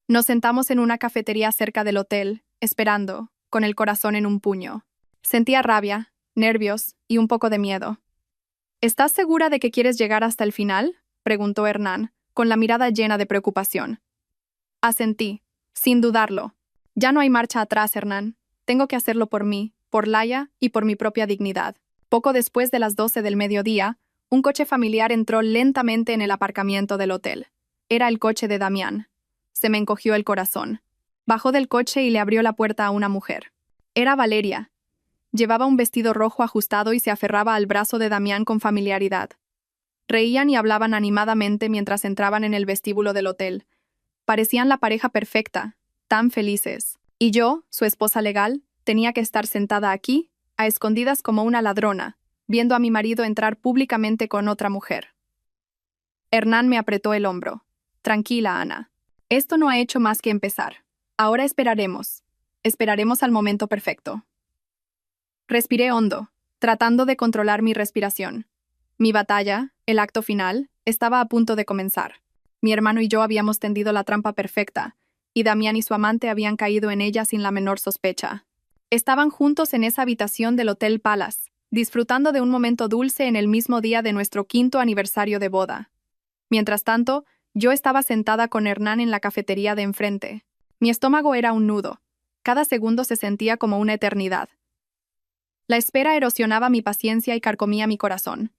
[SPEAKER 1] Nos sentamos en una cafetería cerca del hotel, esperando, con el corazón en un puño. Sentía rabia, nervios y un poco de miedo. «¿Estás segura de que quieres llegar hasta el final?», preguntó Hernán, con la mirada llena de preocupación. Asentí, sin dudarlo. «Ya no hay marcha atrás, Hernán. Tengo que hacerlo por mí, por Laia y por mi propia dignidad». Poco después de las 12 del mediodía, un coche familiar entró lentamente en el aparcamiento del hotel. Era el coche de Damián. Se me encogió el corazón. Bajó del coche y le abrió la puerta a una mujer. Era Valeria. Llevaba un vestido rojo ajustado y se aferraba al brazo de Damián con familiaridad. Reían y hablaban animadamente mientras entraban en el vestíbulo del hotel. Parecían la pareja perfecta, tan felices. Y yo, su esposa legal, tenía que estar sentada aquí, a escondidas como una ladrona, viendo a mi marido entrar públicamente con otra mujer. Hernán me apretó el hombro. «Tranquila, Ana. Esto no ha hecho más que empezar. Ahora esperaremos. Esperaremos al momento perfecto». Respiré hondo, tratando de controlar mi respiración. Mi batalla, el acto final, estaba a punto de comenzar. Mi hermano y yo habíamos tendido la trampa perfecta, y Damián y su amante habían caído en ella sin la menor sospecha. Estaban juntos en esa habitación del Hotel Palace, disfrutando de un momento dulce en el mismo día de nuestro 5º aniversario de boda. Mientras tanto, yo estaba sentada con Hernán en la cafetería de enfrente. Mi estómago era un nudo. Cada segundo se sentía como una eternidad. La espera erosionaba mi paciencia y carcomía mi corazón.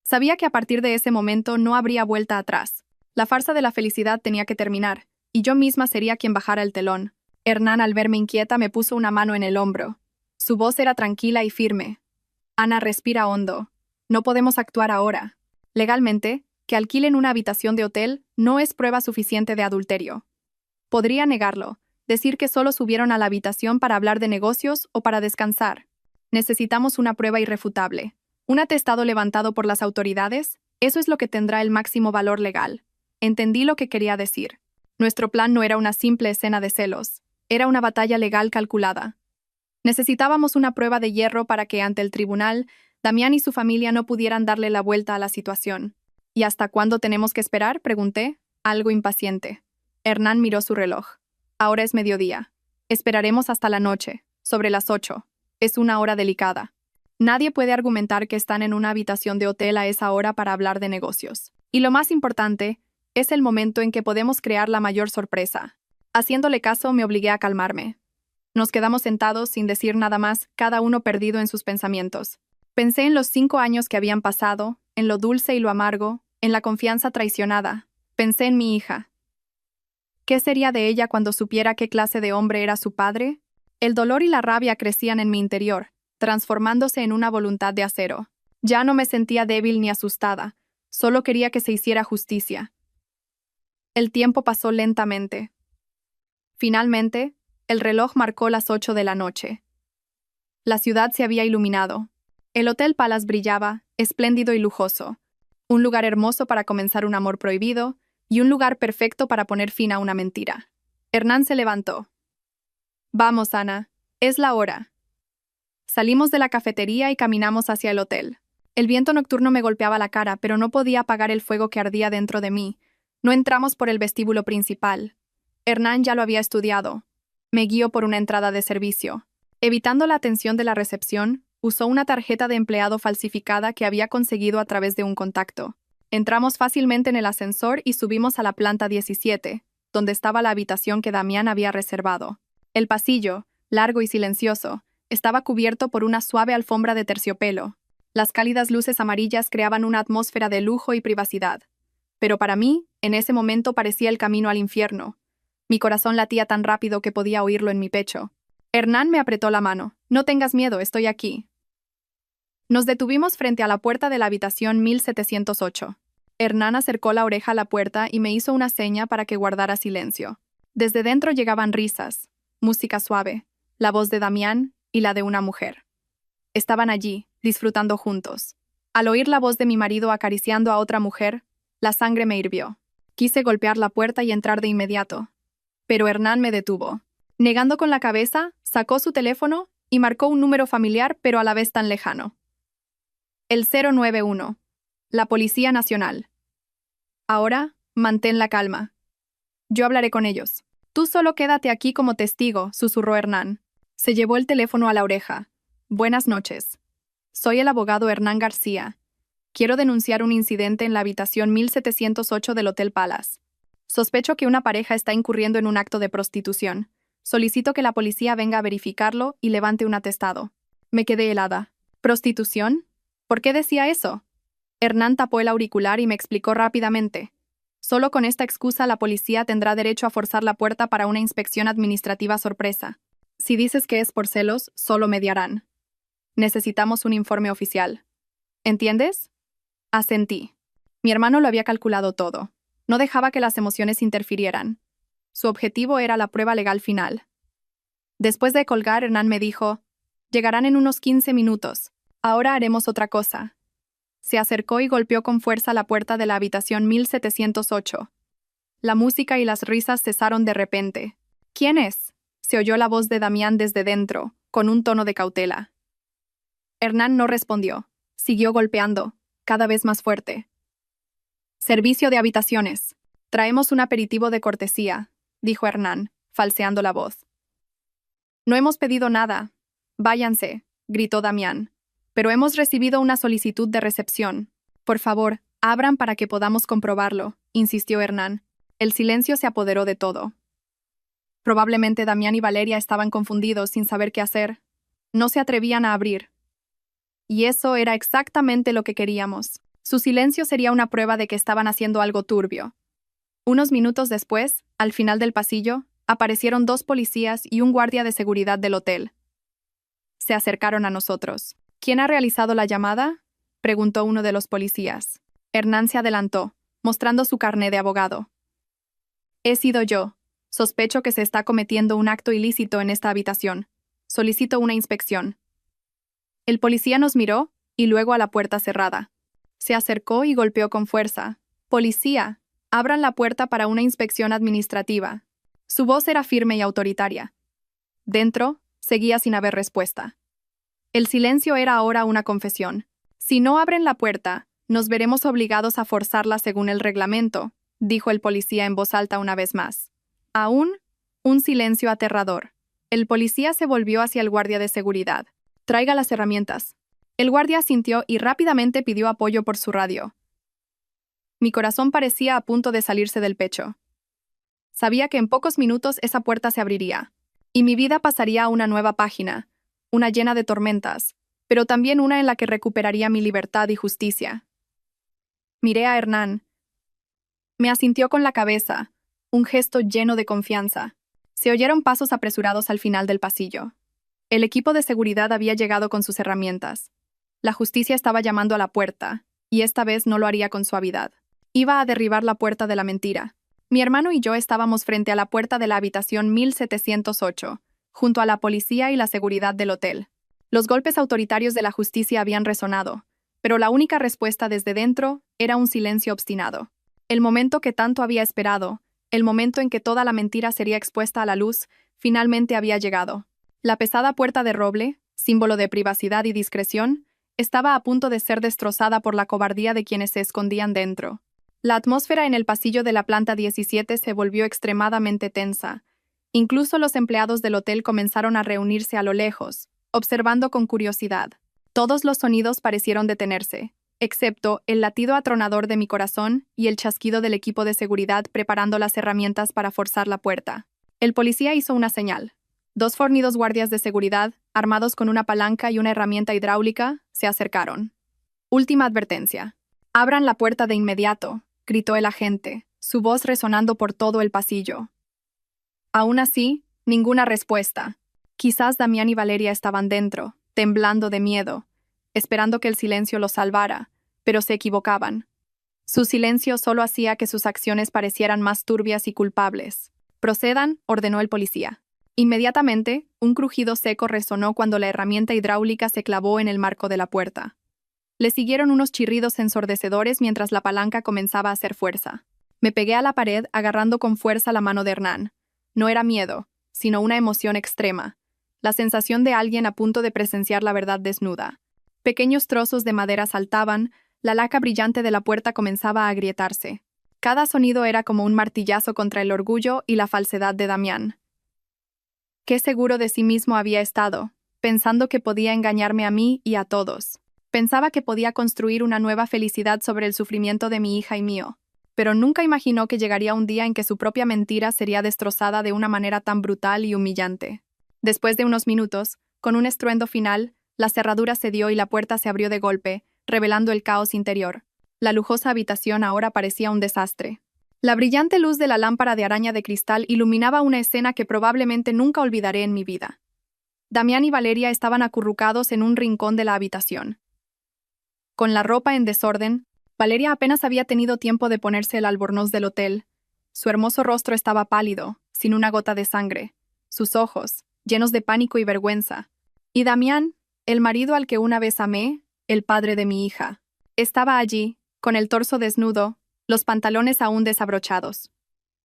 [SPEAKER 1] Sabía que a partir de ese momento no habría vuelta atrás. La farsa de la felicidad tenía que terminar, y yo misma sería quien bajara el telón. Hernán, al verme inquieta, me puso una mano en el hombro. Su voz era tranquila y firme. Ana, respira hondo. No podemos actuar ahora. Legalmente, que alquilen una habitación de hotel no es prueba suficiente de adulterio. Podría negarlo, decir que solo subieron a la habitación para hablar de negocios o para descansar. Necesitamos una prueba irrefutable. Un atestado levantado por las autoridades, eso es lo que tendrá el máximo valor legal. Entendí lo que quería decir. Nuestro plan no era una simple escena de celos, era una batalla legal calculada. Necesitábamos una prueba de hierro para que ante el tribunal, Damián y su familia no pudieran darle la vuelta a la situación. ¿Y hasta cuándo tenemos que esperar?, pregunté, algo impaciente. Hernán miró su reloj. Ahora es mediodía. Esperaremos hasta la noche, sobre las 8. Es una hora delicada. Nadie puede argumentar que están en una habitación de hotel a esa hora para hablar de negocios. Y lo más importante, es el momento en que podemos crear la mayor sorpresa. Haciéndole caso, me obligué a calmarme. Nos quedamos sentados sin decir nada más, cada uno perdido en sus pensamientos. Pensé en los 5 años que habían pasado, en lo dulce y lo amargo, en la confianza traicionada. Pensé en mi hija. ¿Qué sería de ella cuando supiera qué clase de hombre era su padre? El dolor y la rabia crecían en mi interior, transformándose en una voluntad de acero. Ya no me sentía débil ni asustada, solo quería que se hiciera justicia. El tiempo pasó lentamente. Finalmente, el reloj marcó las 8 de la noche. La ciudad se había iluminado. El Hotel Palace brillaba, espléndido y lujoso. Un lugar hermoso para comenzar un amor prohibido y un lugar perfecto para poner fin a una mentira. Hernán se levantó. Vamos, Ana, es la hora. Salimos de la cafetería y caminamos hacia el hotel. El viento nocturno me golpeaba la cara, pero no podía apagar el fuego que ardía dentro de mí. No entramos por el vestíbulo principal. Hernán ya lo había estudiado. Me guió por una entrada de servicio. Evitando la atención de la recepción, usó una tarjeta de empleado falsificada que había conseguido a través de un contacto. Entramos fácilmente en el ascensor y subimos a la planta 17, donde estaba la habitación que Damián había reservado. El pasillo, largo y silencioso, estaba cubierto por una suave alfombra de terciopelo. Las cálidas luces amarillas creaban una atmósfera de lujo y privacidad. Pero para mí, en ese momento parecía el camino al infierno. Mi corazón latía tan rápido que podía oírlo en mi pecho. Hernán me apretó la mano. No tengas miedo, estoy aquí. Nos detuvimos frente a la puerta de la habitación 1708. Hernán acercó la oreja a la puerta y me hizo una seña para que guardara silencio. Desde dentro llegaban risas, música suave, la voz de Damián y la de una mujer. Estaban allí, disfrutando juntos. Al oír la voz de mi marido acariciando a otra mujer, la sangre me hirvió. Quise golpear la puerta y entrar de inmediato. Pero Hernán me detuvo. Negando con la cabeza, sacó su teléfono y marcó un número familiar pero a la vez tan lejano. El 091. La Policía Nacional. Ahora, mantén la calma. Yo hablaré con ellos. Tú solo quédate aquí como testigo, susurró Hernán. Se llevó el teléfono a la oreja. Buenas noches. Soy el abogado Hernán García. Quiero denunciar un incidente en la habitación 1708 del Hotel Palace. Sospecho que una pareja está incurriendo en un acto de prostitución. Solicito que la policía venga a verificarlo y levante un atestado. Me quedé helada. ¿Prostitución? ¿Por qué decía eso? Hernán tapó el auricular y me explicó rápidamente. Solo con esta excusa la policía tendrá derecho a forzar la puerta para una inspección administrativa sorpresa. Si dices que es por celos, solo mediarán. Necesitamos un informe oficial. ¿Entiendes? Asentí. Mi hermano lo había calculado todo. No dejaba que las emociones interfirieran. Su objetivo era la prueba legal final. Después de colgar, Hernán me dijo, llegarán en unos 15 minutos. Ahora haremos otra cosa. Se acercó y golpeó con fuerza la puerta de la habitación 1708. La música y las risas cesaron de repente. ¿Quién es? Se oyó la voz de Damián desde dentro, con un tono de cautela. Hernán no respondió. Siguió golpeando, cada vez más fuerte. Servicio de habitaciones. Traemos un aperitivo de cortesía, dijo Hernán, falseando la voz. No hemos pedido nada. Váyanse, gritó Damián. Pero hemos recibido una solicitud de recepción. Por favor, abran para que podamos comprobarlo, insistió Hernán. El silencio se apoderó de todo. Probablemente Damián y Valeria estaban confundidos sin saber qué hacer. No se atrevían a abrir. Y eso era exactamente lo que queríamos. Su silencio sería una prueba de que estaban haciendo algo turbio. Unos minutos después, al final del pasillo, aparecieron 2 policías y un guardia de seguridad del hotel. Se acercaron a nosotros. ¿Quién ha realizado la llamada?, preguntó uno de los policías. Hernán se adelantó, mostrando su carné de abogado. He sido yo. Sospecho que se está cometiendo un acto ilícito en esta habitación. Solicito una inspección. El policía nos miró y luego a la puerta cerrada. Se acercó y golpeó con fuerza. Policía, abran la puerta para una inspección administrativa. Su voz era firme y autoritaria. Dentro, seguía sin haber respuesta. El silencio era ahora una confesión. Si no abren la puerta, nos veremos obligados a forzarla según el reglamento, dijo el policía en voz alta una vez más. Aún, un silencio aterrador. El policía se volvió hacia el guardia de seguridad. Traiga las herramientas. El guardia asintió y rápidamente pidió apoyo por su radio. Mi corazón parecía a punto de salirse del pecho. Sabía que en pocos minutos esa puerta se abriría, y mi vida pasaría a una nueva página, una llena de tormentas, pero también una en la que recuperaría mi libertad y justicia. Miré a Hernán. Me asintió con la cabeza, un gesto lleno de confianza. Se oyeron pasos apresurados al final del pasillo. El equipo de seguridad había llegado con sus herramientas. La justicia estaba llamando a la puerta, y esta vez no lo haría con suavidad. Iba a derribar la puerta de la mentira. Mi hermano y yo estábamos frente a la puerta de la habitación 1708, junto a la policía y la seguridad del hotel. Los golpes autoritarios de la justicia habían resonado, pero la única respuesta desde dentro era un silencio obstinado. El momento que tanto había esperado, el momento en que toda la mentira sería expuesta a la luz, finalmente había llegado. La pesada puerta de roble, símbolo de privacidad y discreción, estaba a punto de ser destrozada por la cobardía de quienes se escondían dentro. La atmósfera en el pasillo de la planta 17 se volvió extremadamente tensa. Incluso los empleados del hotel comenzaron a reunirse a lo lejos, observando con curiosidad. Todos los sonidos parecieron detenerse, excepto el latido atronador de mi corazón y el chasquido del equipo de seguridad preparando las herramientas para forzar la puerta. El policía hizo una señal. 2 fornidos guardias de seguridad, armados con una palanca y una herramienta hidráulica, se acercaron. Última advertencia. Abran la puerta de inmediato, gritó el agente, su voz resonando por todo el pasillo. Aún así, ninguna respuesta. Quizás Damián y Valeria estaban dentro, temblando de miedo, esperando que el silencio los salvara, pero se equivocaban. Su silencio solo hacía que sus acciones parecieran más turbias y culpables. Procedan, ordenó el policía. Inmediatamente, un crujido seco resonó cuando la herramienta hidráulica se clavó en el marco de la puerta. Le siguieron unos chirridos ensordecedores mientras la palanca comenzaba a hacer fuerza. Me pegué a la pared agarrando con fuerza la mano de Hernán. No era miedo, sino una emoción extrema. La sensación de alguien a punto de presenciar la verdad desnuda. Pequeños trozos de madera saltaban, la laca brillante de la puerta comenzaba a agrietarse. Cada sonido era como un martillazo contra el orgullo y la falsedad de Damián. Qué seguro de sí mismo había estado, pensando que podía engañarme a mí y a todos. Pensaba que podía construir una nueva felicidad sobre el sufrimiento de mi hija y mío, pero nunca imaginó que llegaría un día en que su propia mentira sería destrozada de una manera tan brutal y humillante. Después de unos minutos, con un estruendo final, la cerradura cedió y la puerta se abrió de golpe, revelando el caos interior. La lujosa habitación ahora parecía un desastre. La brillante luz de la lámpara de araña de cristal iluminaba una escena que probablemente nunca olvidaré en mi vida. Damián y Valeria estaban acurrucados en un rincón de la habitación. Con la ropa en desorden, Valeria apenas había tenido tiempo de ponerse el albornoz del hotel. Su hermoso rostro estaba pálido, sin una gota de sangre. Sus ojos, llenos de pánico y vergüenza. Y Damián, el marido al que una vez amé, el padre de mi hija, estaba allí, con el torso desnudo, los pantalones aún desabrochados.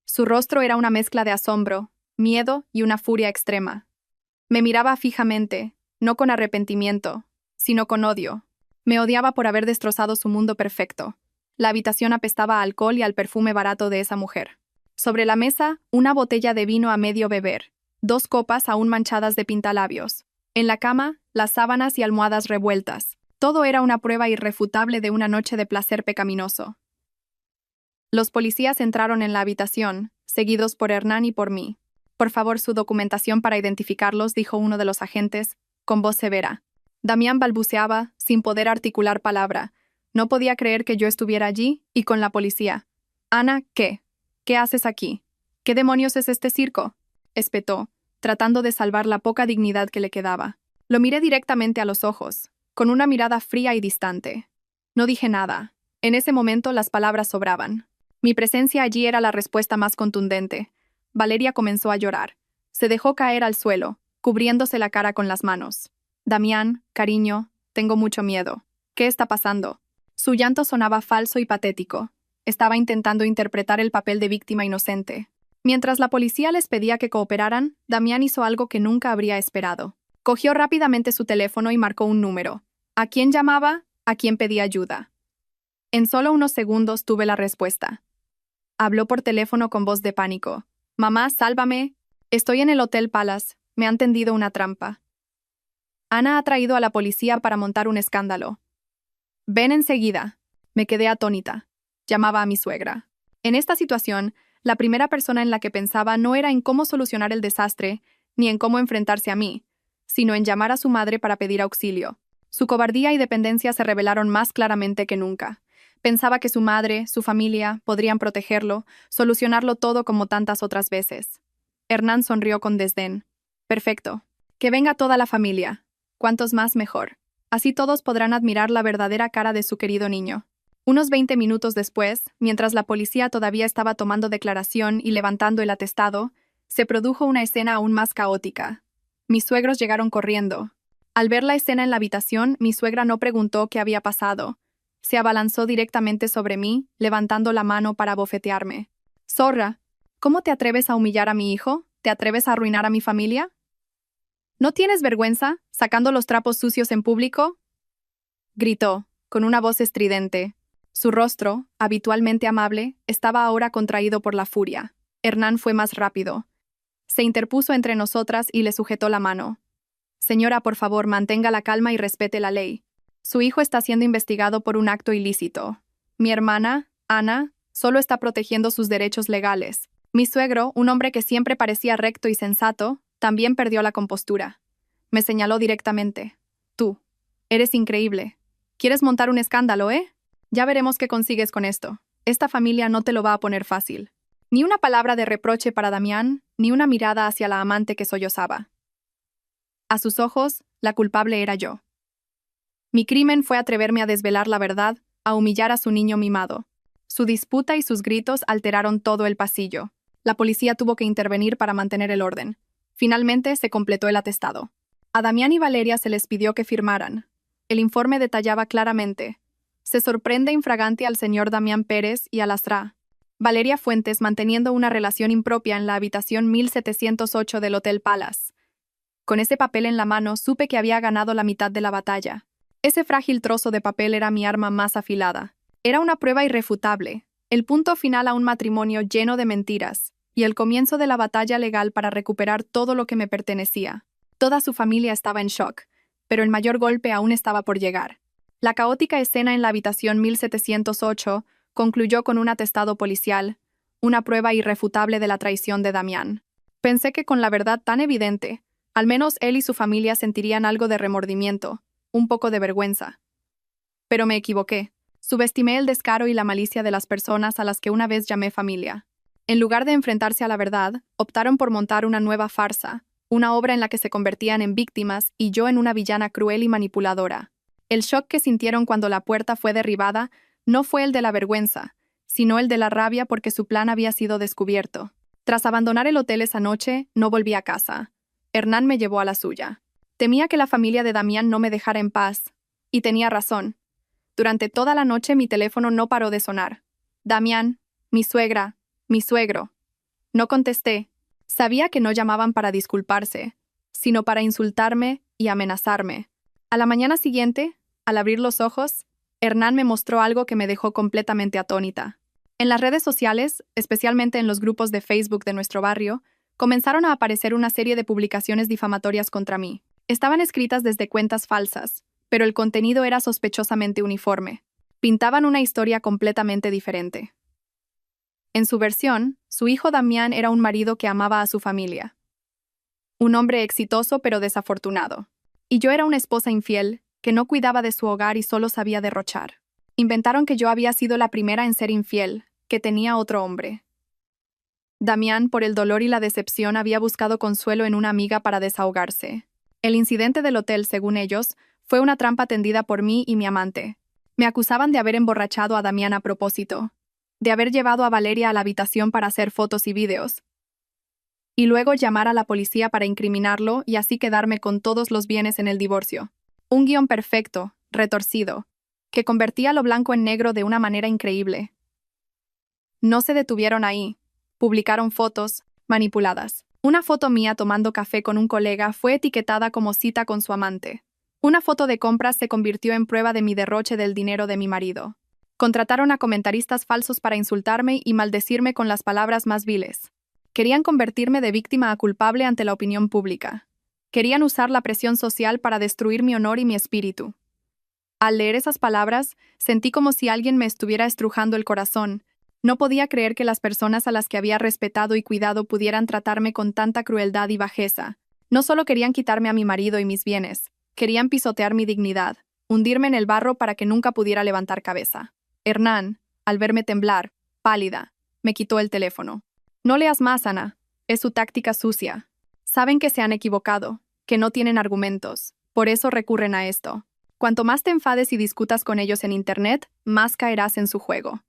[SPEAKER 1] Su rostro era una mezcla de asombro, miedo y una furia extrema. Me miraba fijamente, no con arrepentimiento, sino con odio. Me odiaba por haber destrozado su mundo perfecto. La habitación apestaba a alcohol y al perfume barato de esa mujer. Sobre la mesa, una botella de vino a medio beber, 2 copas aún manchadas de pintalabios. En la cama, las sábanas y almohadas revueltas. Todo era una prueba irrefutable de una noche de placer pecaminoso. Los policías entraron en la habitación, seguidos por Hernán y por mí. «Por favor, su documentación para identificarlos», dijo uno de los agentes, con voz severa. Damián balbuceaba, sin poder articular palabra. No podía creer que yo estuviera allí y con la policía. «Ana, ¿qué? ¿Qué haces aquí? ¿Qué demonios es este circo?», espetó, tratando de salvar la poca dignidad que le quedaba. Lo miré directamente a los ojos, con una mirada fría y distante. No dije nada. En ese momento las palabras sobraban. Mi presencia allí era la respuesta más contundente. Valeria comenzó a llorar. Se dejó caer al suelo, cubriéndose la cara con las manos. «Damián, cariño, tengo mucho miedo. ¿Qué está pasando?». Su llanto sonaba falso y patético. Estaba intentando interpretar el papel de víctima inocente. Mientras la policía les pedía que cooperaran, Damián hizo algo que nunca habría esperado. Cogió rápidamente su teléfono y marcó un número. ¿A quién llamaba? ¿A quién pedía ayuda? En solo unos segundos tuve la respuesta. Habló por teléfono con voz de pánico. «Mamá, sálvame. Estoy en el Hotel Palace. Me han tendido una trampa. Ana ha traído a la policía para montar un escándalo. Ven enseguida». Me quedé atónita. Llamaba a mi suegra. En esta situación, la primera persona en la que pensaba no era en cómo solucionar el desastre, ni en cómo enfrentarse a mí, sino en llamar a su madre para pedir auxilio. Su cobardía y dependencia se revelaron más claramente que nunca. Pensaba que su madre, su familia, podrían protegerlo, solucionarlo todo como tantas otras veces. Hernán sonrió con desdén. «Perfecto. Que venga toda la familia. Cuantos más mejor. Así todos podrán admirar la verdadera cara de su querido niño». Unos 20 minutos después, mientras la policía todavía estaba tomando declaración y levantando el atestado, se produjo una escena aún más caótica. Mis suegros llegaron corriendo. Al ver la escena en la habitación, mi suegra no preguntó qué había pasado. Se abalanzó directamente sobre mí, levantando la mano para bofetearme. «Zorra, ¿cómo te atreves a humillar a mi hijo? ¿Te atreves a arruinar a mi familia? ¿No tienes vergüenza, sacando los trapos sucios en público?», gritó, con una voz estridente. Su rostro, habitualmente amable, estaba ahora contraído por la furia. Hernán fue más rápido. Se interpuso entre nosotras y le sujetó la mano. «Señora, por favor, mantenga la calma y respete la ley. Su hijo está siendo investigado por un acto ilícito. Mi hermana, Ana, solo está protegiendo sus derechos legales». Mi suegro, un hombre que siempre parecía recto y sensato, también perdió la compostura. Me señaló directamente. «Tú. Eres increíble. ¿Quieres montar un escándalo, eh? Ya veremos qué consigues con esto. Esta familia no te lo va a poner fácil». Ni una palabra de reproche para Damián, ni una mirada hacia la amante que sollozaba. A sus ojos, la culpable era yo. Mi crimen fue atreverme a desvelar la verdad, a humillar a su niño mimado. Su disputa y sus gritos alteraron todo el pasillo. La policía tuvo que intervenir para mantener el orden. Finalmente se completó el atestado. A Damián y Valeria se les pidió que firmaran. El informe detallaba claramente: se sorprende infragante al señor Damián Pérez y a Lastra. Valeria Fuentes manteniendo una relación impropia en la habitación 1708 del Hotel Palace. Con ese papel en la mano supe que había ganado la mitad de la batalla. Ese frágil trozo de papel era mi arma más afilada. Era una prueba irrefutable, el punto final a un matrimonio lleno de mentiras, y el comienzo de la batalla legal para recuperar todo lo que me pertenecía. Toda su familia estaba en shock, pero el mayor golpe aún estaba por llegar. La caótica escena en la habitación 1708 concluyó con un atestado policial, una prueba irrefutable de la traición de Damián. Pensé que con la verdad tan evidente, al menos él y su familia sentirían algo de remordimiento, un poco de vergüenza. Pero me equivoqué. Subestimé el descaro y la malicia de las personas a las que una vez llamé familia. En lugar de enfrentarse a la verdad, optaron por montar una nueva farsa, una obra en la que se convertían en víctimas y yo en una villana cruel y manipuladora. El shock que sintieron cuando la puerta fue derribada no fue el de la vergüenza, sino el de la rabia porque su plan había sido descubierto. Tras abandonar el hotel esa noche, no volví a casa. Hernán me llevó a la suya. Temía que la familia de Damián no me dejara en paz. Y tenía razón. Durante toda la noche mi teléfono no paró de sonar. «Damián, mi suegra, mi suegro». No contesté. Sabía que no llamaban para disculparse, sino para insultarme y amenazarme. A la mañana siguiente, al abrir los ojos, Hernán me mostró algo que me dejó completamente atónita. En las redes sociales, especialmente en los grupos de Facebook de nuestro barrio, comenzaron a aparecer una serie de publicaciones difamatorias contra mí. Estaban escritas desde cuentas falsas, pero el contenido era sospechosamente uniforme. Pintaban una historia completamente diferente. En su versión, su hijo Damián era un marido que amaba a su familia. Un hombre exitoso pero desafortunado. Y yo era una esposa infiel, que no cuidaba de su hogar y solo sabía derrochar. Inventaron que yo había sido la primera en ser infiel, que tenía otro hombre. Damián, por el dolor y la decepción, había buscado consuelo en una amiga para desahogarse. El incidente del hotel, según ellos, fue una trampa tendida por mí y mi amante. Me acusaban de haber emborrachado a Damián a propósito, de haber llevado a Valeria a la habitación para hacer fotos y vídeos, y luego llamar a la policía para incriminarlo y así quedarme con todos los bienes en el divorcio. Un guión perfecto, retorcido, que convertía lo blanco en negro de una manera increíble. No se detuvieron ahí. Publicaron fotos manipuladas. Una foto mía tomando café con un colega fue etiquetada como cita con su amante. Una foto de compras se convirtió en prueba de mi derroche del dinero de mi marido. Contrataron a comentaristas falsos para insultarme y maldecirme con las palabras más viles. Querían convertirme de víctima a culpable ante la opinión pública. Querían usar la presión social para destruir mi honor y mi espíritu. Al leer esas palabras, sentí como si alguien me estuviera estrujando el corazón. No podía creer que las personas a las que había respetado y cuidado pudieran tratarme con tanta crueldad y bajeza. No solo querían quitarme a mi marido y mis bienes, querían pisotear mi dignidad, hundirme en el barro para que nunca pudiera levantar cabeza. Hernán, al verme temblar, pálida, me quitó el teléfono. No leas más, Ana. Es su táctica sucia. Saben que se han equivocado, que no tienen argumentos. Por eso recurren a esto. Cuanto más te enfades y discutas con ellos en Internet, más caerás en su juego.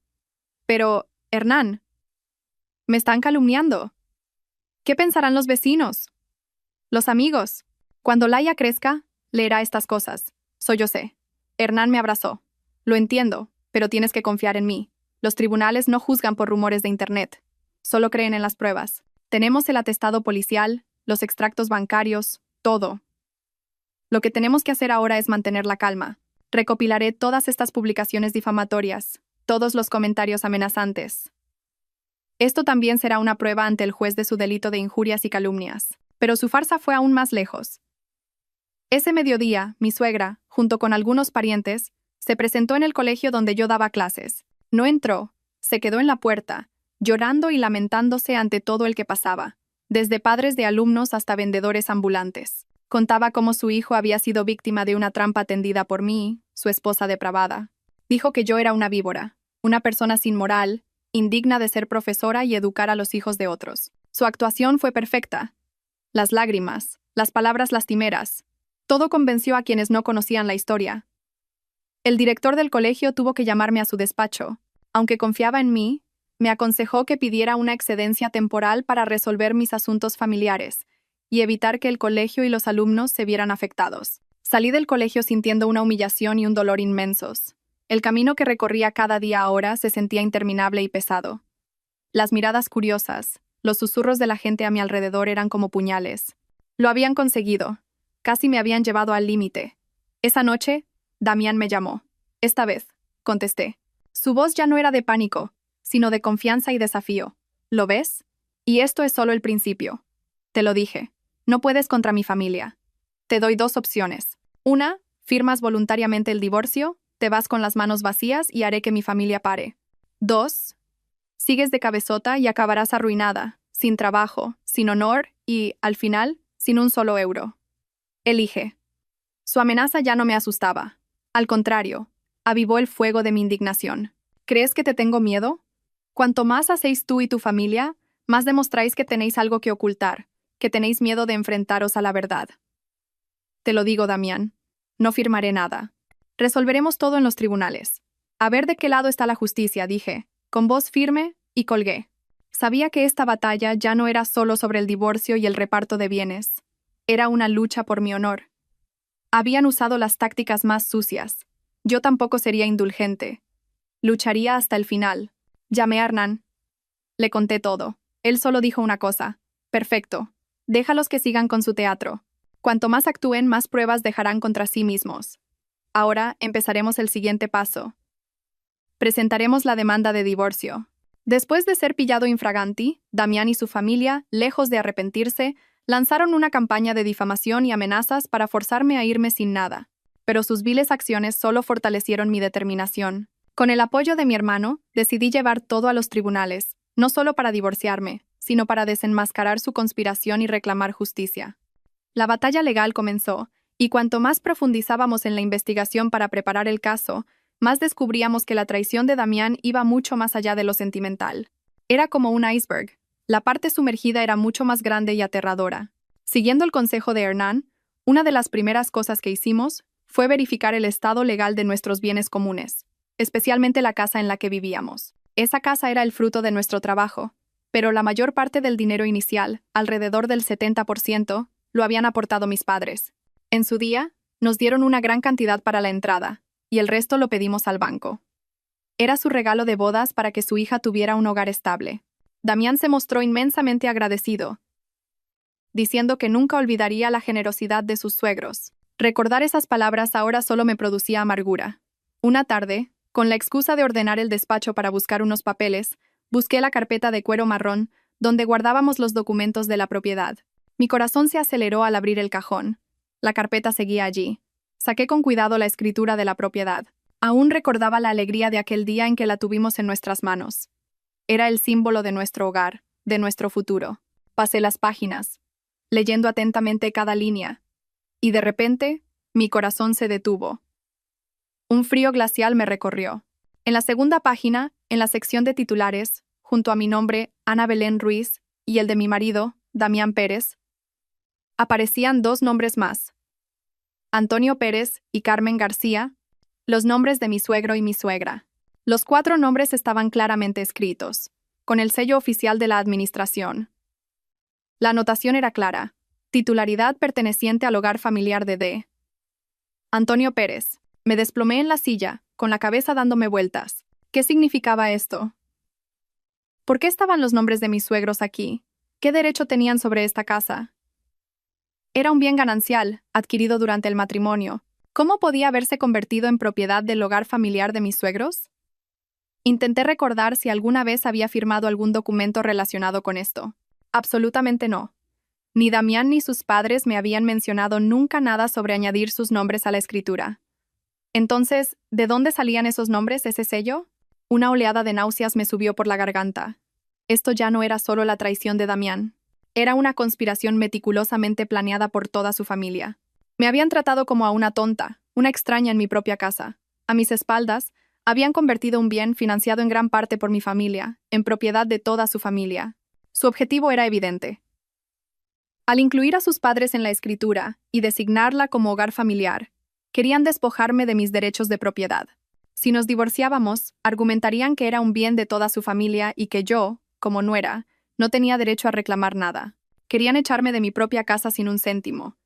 [SPEAKER 1] Pero, Hernán, me están calumniando. ¿Qué pensarán los vecinos? Los amigos. Cuando Laia crezca, leerá estas cosas. Sollocé. Hernán me abrazó. Lo entiendo, pero tienes que confiar en mí. Los tribunales no juzgan por rumores de Internet. Solo creen en las pruebas. Tenemos el atestado policial, los extractos bancarios, todo. Lo que tenemos que hacer ahora es mantener la calma. Recopilaré todas estas publicaciones difamatorias, todos los comentarios amenazantes. Esto también será una prueba ante el juez de su delito de injurias y calumnias. Pero su farsa fue aún más lejos. Ese mediodía, mi suegra, junto con algunos parientes, se presentó en el colegio donde yo daba clases. No entró, se quedó en la puerta, llorando y lamentándose ante todo el que pasaba, desde padres de alumnos hasta vendedores ambulantes. Contaba cómo su hijo había sido víctima de una trampa tendida por mí, su esposa depravada. Dijo que yo era una víbora, una persona sin moral, indigna de ser profesora y educar a los hijos de otros. Su actuación fue perfecta. Las lágrimas, las palabras lastimeras, todo convenció a quienes no conocían la historia. El director del colegio tuvo que llamarme a su despacho. Aunque confiaba en mí, me aconsejó que pidiera una excedencia temporal para resolver mis asuntos familiares y evitar que el colegio y los alumnos se vieran afectados. Salí del colegio sintiendo una humillación y un dolor inmensos. El camino que recorría cada día ahora se sentía interminable y pesado. Las miradas curiosas, los susurros de la gente a mi alrededor eran como puñales. Lo habían conseguido. Casi me habían llevado al límite. Esa noche, Damián me llamó. Esta vez, contesté. Su voz ya no era de pánico, sino de confianza y desafío. ¿Lo ves? Y esto es solo el principio. Te lo dije. No puedes contra mi familia. Te doy dos opciones. Una, firmas voluntariamente el divorcio, te vas con las manos vacías y haré que mi familia pare. 2, sigues de cabezota y acabarás arruinada, sin trabajo, sin honor y, al final, sin un solo euro. Elige. Su amenaza ya no me asustaba. Al contrario, avivó el fuego de mi indignación. ¿Crees que te tengo miedo? Cuanto más hacéis tú y tu familia, más demostráis que tenéis algo que ocultar, que tenéis miedo de enfrentaros a la verdad. Te lo digo, Damián. No firmaré nada. Resolveremos todo en los tribunales. A ver de qué lado está la justicia, dije, con voz firme, y colgué. Sabía que esta batalla ya no era solo sobre el divorcio y el reparto de bienes. Era una lucha por mi honor. Habían usado las tácticas más sucias. Yo tampoco sería indulgente. Lucharía hasta el final. Llamé a Hernán. Le conté todo. Él solo dijo una cosa. Perfecto. Déjalos que sigan con su teatro. Cuanto más actúen, más pruebas dejarán contra sí mismos. Ahora empezaremos el siguiente paso. Presentaremos la demanda de divorcio. Después de ser pillado infraganti, Damián y su familia, lejos de arrepentirse, lanzaron una campaña de difamación y amenazas para forzarme a irme sin nada. Pero sus viles acciones solo fortalecieron mi determinación. Con el apoyo de mi hermano, decidí llevar todo a los tribunales, no solo para divorciarme, sino para desenmascarar su conspiración y reclamar justicia. La batalla legal comenzó, y cuanto más profundizábamos en la investigación para preparar el caso, más descubríamos que la traición de Damián iba mucho más allá de lo sentimental. Era como un iceberg. La parte sumergida era mucho más grande y aterradora. Siguiendo el consejo de Hernán, una de las primeras cosas que hicimos fue verificar el estado legal de nuestros bienes comunes, especialmente la casa en la que vivíamos. Esa casa era el fruto de nuestro trabajo, pero la mayor parte del dinero inicial, alrededor del 70%, lo habían aportado mis padres. En su día, nos dieron una gran cantidad para la entrada, y el resto lo pedimos al banco. Era su regalo de bodas para que su hija tuviera un hogar estable. Damián se mostró inmensamente agradecido, diciendo que nunca olvidaría la generosidad de sus suegros. Recordar esas palabras ahora solo me producía amargura. Una tarde, con la excusa de ordenar el despacho para buscar unos papeles, busqué la carpeta de cuero marrón, donde guardábamos los documentos de la propiedad. Mi corazón se aceleró al abrir el cajón. La carpeta seguía allí. Saqué con cuidado la escritura de la propiedad. Aún recordaba la alegría de aquel día en que la tuvimos en nuestras manos. Era el símbolo de nuestro hogar, de nuestro futuro. Pasé las páginas, leyendo atentamente cada línea, y de repente, mi corazón se detuvo. Un frío glacial me recorrió. En la segunda página, en la sección de titulares, junto a mi nombre, Ana Belén Ruiz, y el de mi marido, Damián Pérez, aparecían dos nombres más: Antonio Pérez y Carmen García, los nombres de mi suegro y mi suegra. Los 4 nombres estaban claramente escritos, con el sello oficial de la administración. La anotación era clara: titularidad perteneciente al hogar familiar de D. Antonio Pérez. Me desplomé en la silla, con la cabeza dándome vueltas. ¿Qué significaba esto? ¿Por qué estaban los nombres de mis suegros aquí? ¿Qué derecho tenían sobre esta casa? Era un bien ganancial, adquirido durante el matrimonio. ¿Cómo podía haberse convertido en propiedad del hogar familiar de mis suegros? Intenté recordar si alguna vez había firmado algún documento relacionado con esto. Absolutamente no. Ni Damián ni sus padres me habían mencionado nunca nada sobre añadir sus nombres a la escritura. Entonces, ¿de dónde salían esos nombres, ese sello? Una oleada de náuseas me subió por la garganta. Esto ya no era solo la traición de Damián. Era una conspiración meticulosamente planeada por toda su familia. Me habían tratado como a una tonta, una extraña en mi propia casa. A mis espaldas, habían convertido un bien financiado en gran parte por mi familia, en propiedad de toda su familia. Su objetivo era evidente. Al incluir a sus padres en la escritura y designarla como hogar familiar, querían despojarme de mis derechos de propiedad. Si nos divorciábamos, argumentarían que era un bien de toda su familia y que yo, como nuera, no tenía derecho a reclamar nada. Querían echarme de mi propia casa sin un céntimo.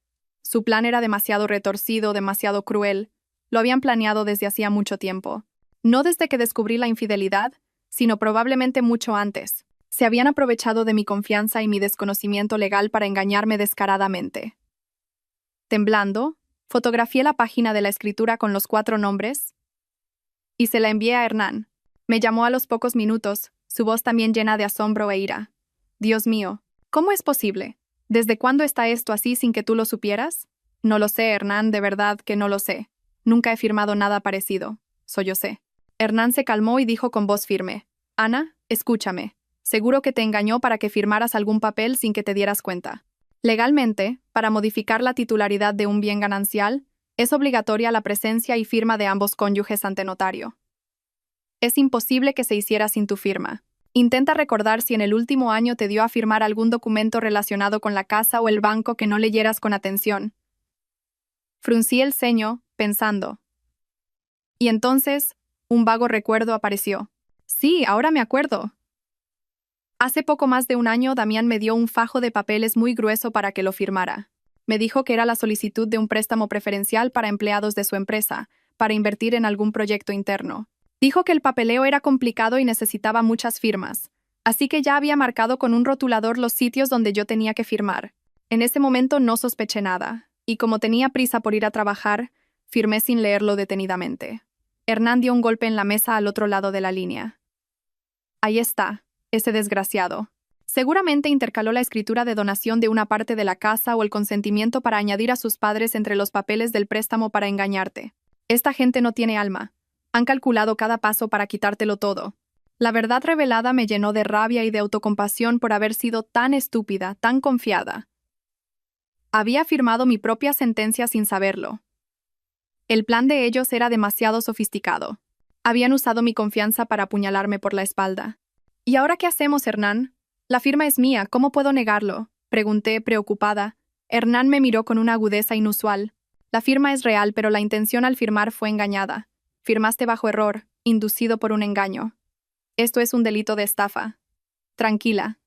[SPEAKER 1] Su plan era demasiado retorcido, demasiado cruel. Lo habían planeado desde hacía mucho tiempo. No desde que descubrí la infidelidad, sino probablemente mucho antes. Se habían aprovechado de mi confianza y mi desconocimiento legal para engañarme descaradamente. Temblando, fotografié la página de la escritura con los 4 nombres y se la envié a Hernán. Me llamó a los pocos minutos, su voz también llena de asombro e ira. Dios mío, ¿cómo es posible? ¿Desde cuándo está esto así sin que tú lo supieras? No lo sé, Hernán, de verdad que no lo sé. Nunca he firmado nada parecido. Sollocé. Hernán se calmó y dijo con voz firme: Ana, escúchame. Seguro que te engañó para que firmaras algún papel sin que te dieras cuenta. Legalmente, para modificar la titularidad de un bien ganancial, es obligatoria la presencia y firma de ambos cónyuges ante notario. Es imposible que se hiciera sin tu firma. Intenta recordar si en el último año te dio a firmar algún documento relacionado con la casa o el banco que no leyeras con atención. Fruncí el ceño, pensando. Y entonces, un vago recuerdo apareció. Sí, ahora me acuerdo. Hace poco más de un año, Damián me dio un fajo de papeles muy grueso para que lo firmara. Me dijo que era la solicitud de un préstamo preferencial para empleados de su empresa, para invertir en algún proyecto interno. Dijo que el papeleo era complicado y necesitaba muchas firmas, así que ya había marcado con un rotulador los sitios donde yo tenía que firmar. En ese momento no sospeché nada, y como tenía prisa por ir a trabajar, firmé sin leerlo detenidamente. Hernán dio un golpe en la mesa al otro lado de la línea. Ahí está, ese desgraciado. Seguramente intercaló la escritura de donación de una parte de la casa o el consentimiento para añadir a sus padres entre los papeles del préstamo para engañarte. Esta gente no tiene alma. Han calculado cada paso para quitártelo todo. La verdad revelada me llenó de rabia y de autocompasión por haber sido tan estúpida, tan confiada. Había firmado mi propia sentencia sin saberlo. El plan de ellos era demasiado sofisticado. Habían usado mi confianza para apuñalarme por la espalda. ¿Y ahora qué hacemos, Hernán? La firma es mía, ¿cómo puedo negarlo? Pregunté, preocupada. Hernán me miró con una agudeza inusual. La firma es real, pero la intención al firmar fue engañada. Firmaste bajo error, inducido por un engaño. Esto es un delito de estafa. Tranquila.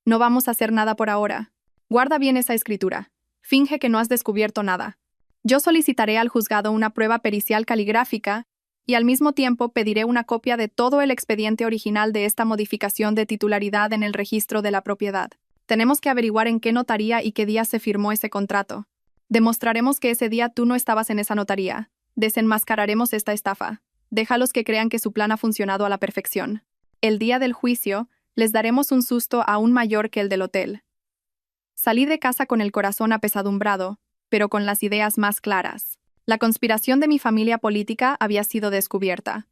[SPEAKER 1] No vamos a hacer nada por ahora. Guarda bien esa escritura. Finge que no has descubierto nada. Yo solicitaré al juzgado una prueba pericial caligráfica y al mismo tiempo pediré una copia de todo el expediente original de esta modificación de titularidad en el registro de la propiedad. Tenemos que averiguar en qué notaría y qué día se firmó ese contrato. Demostraremos que ese día tú no estabas en esa notaría. Desenmascararemos esta estafa. Déjalos que crean que su plan ha funcionado a la perfección. El día del juicio, les daremos un susto aún mayor que el del hotel. Salí de casa con el corazón apesadumbrado, pero con las ideas más claras. La conspiración de mi familia política había sido descubierta.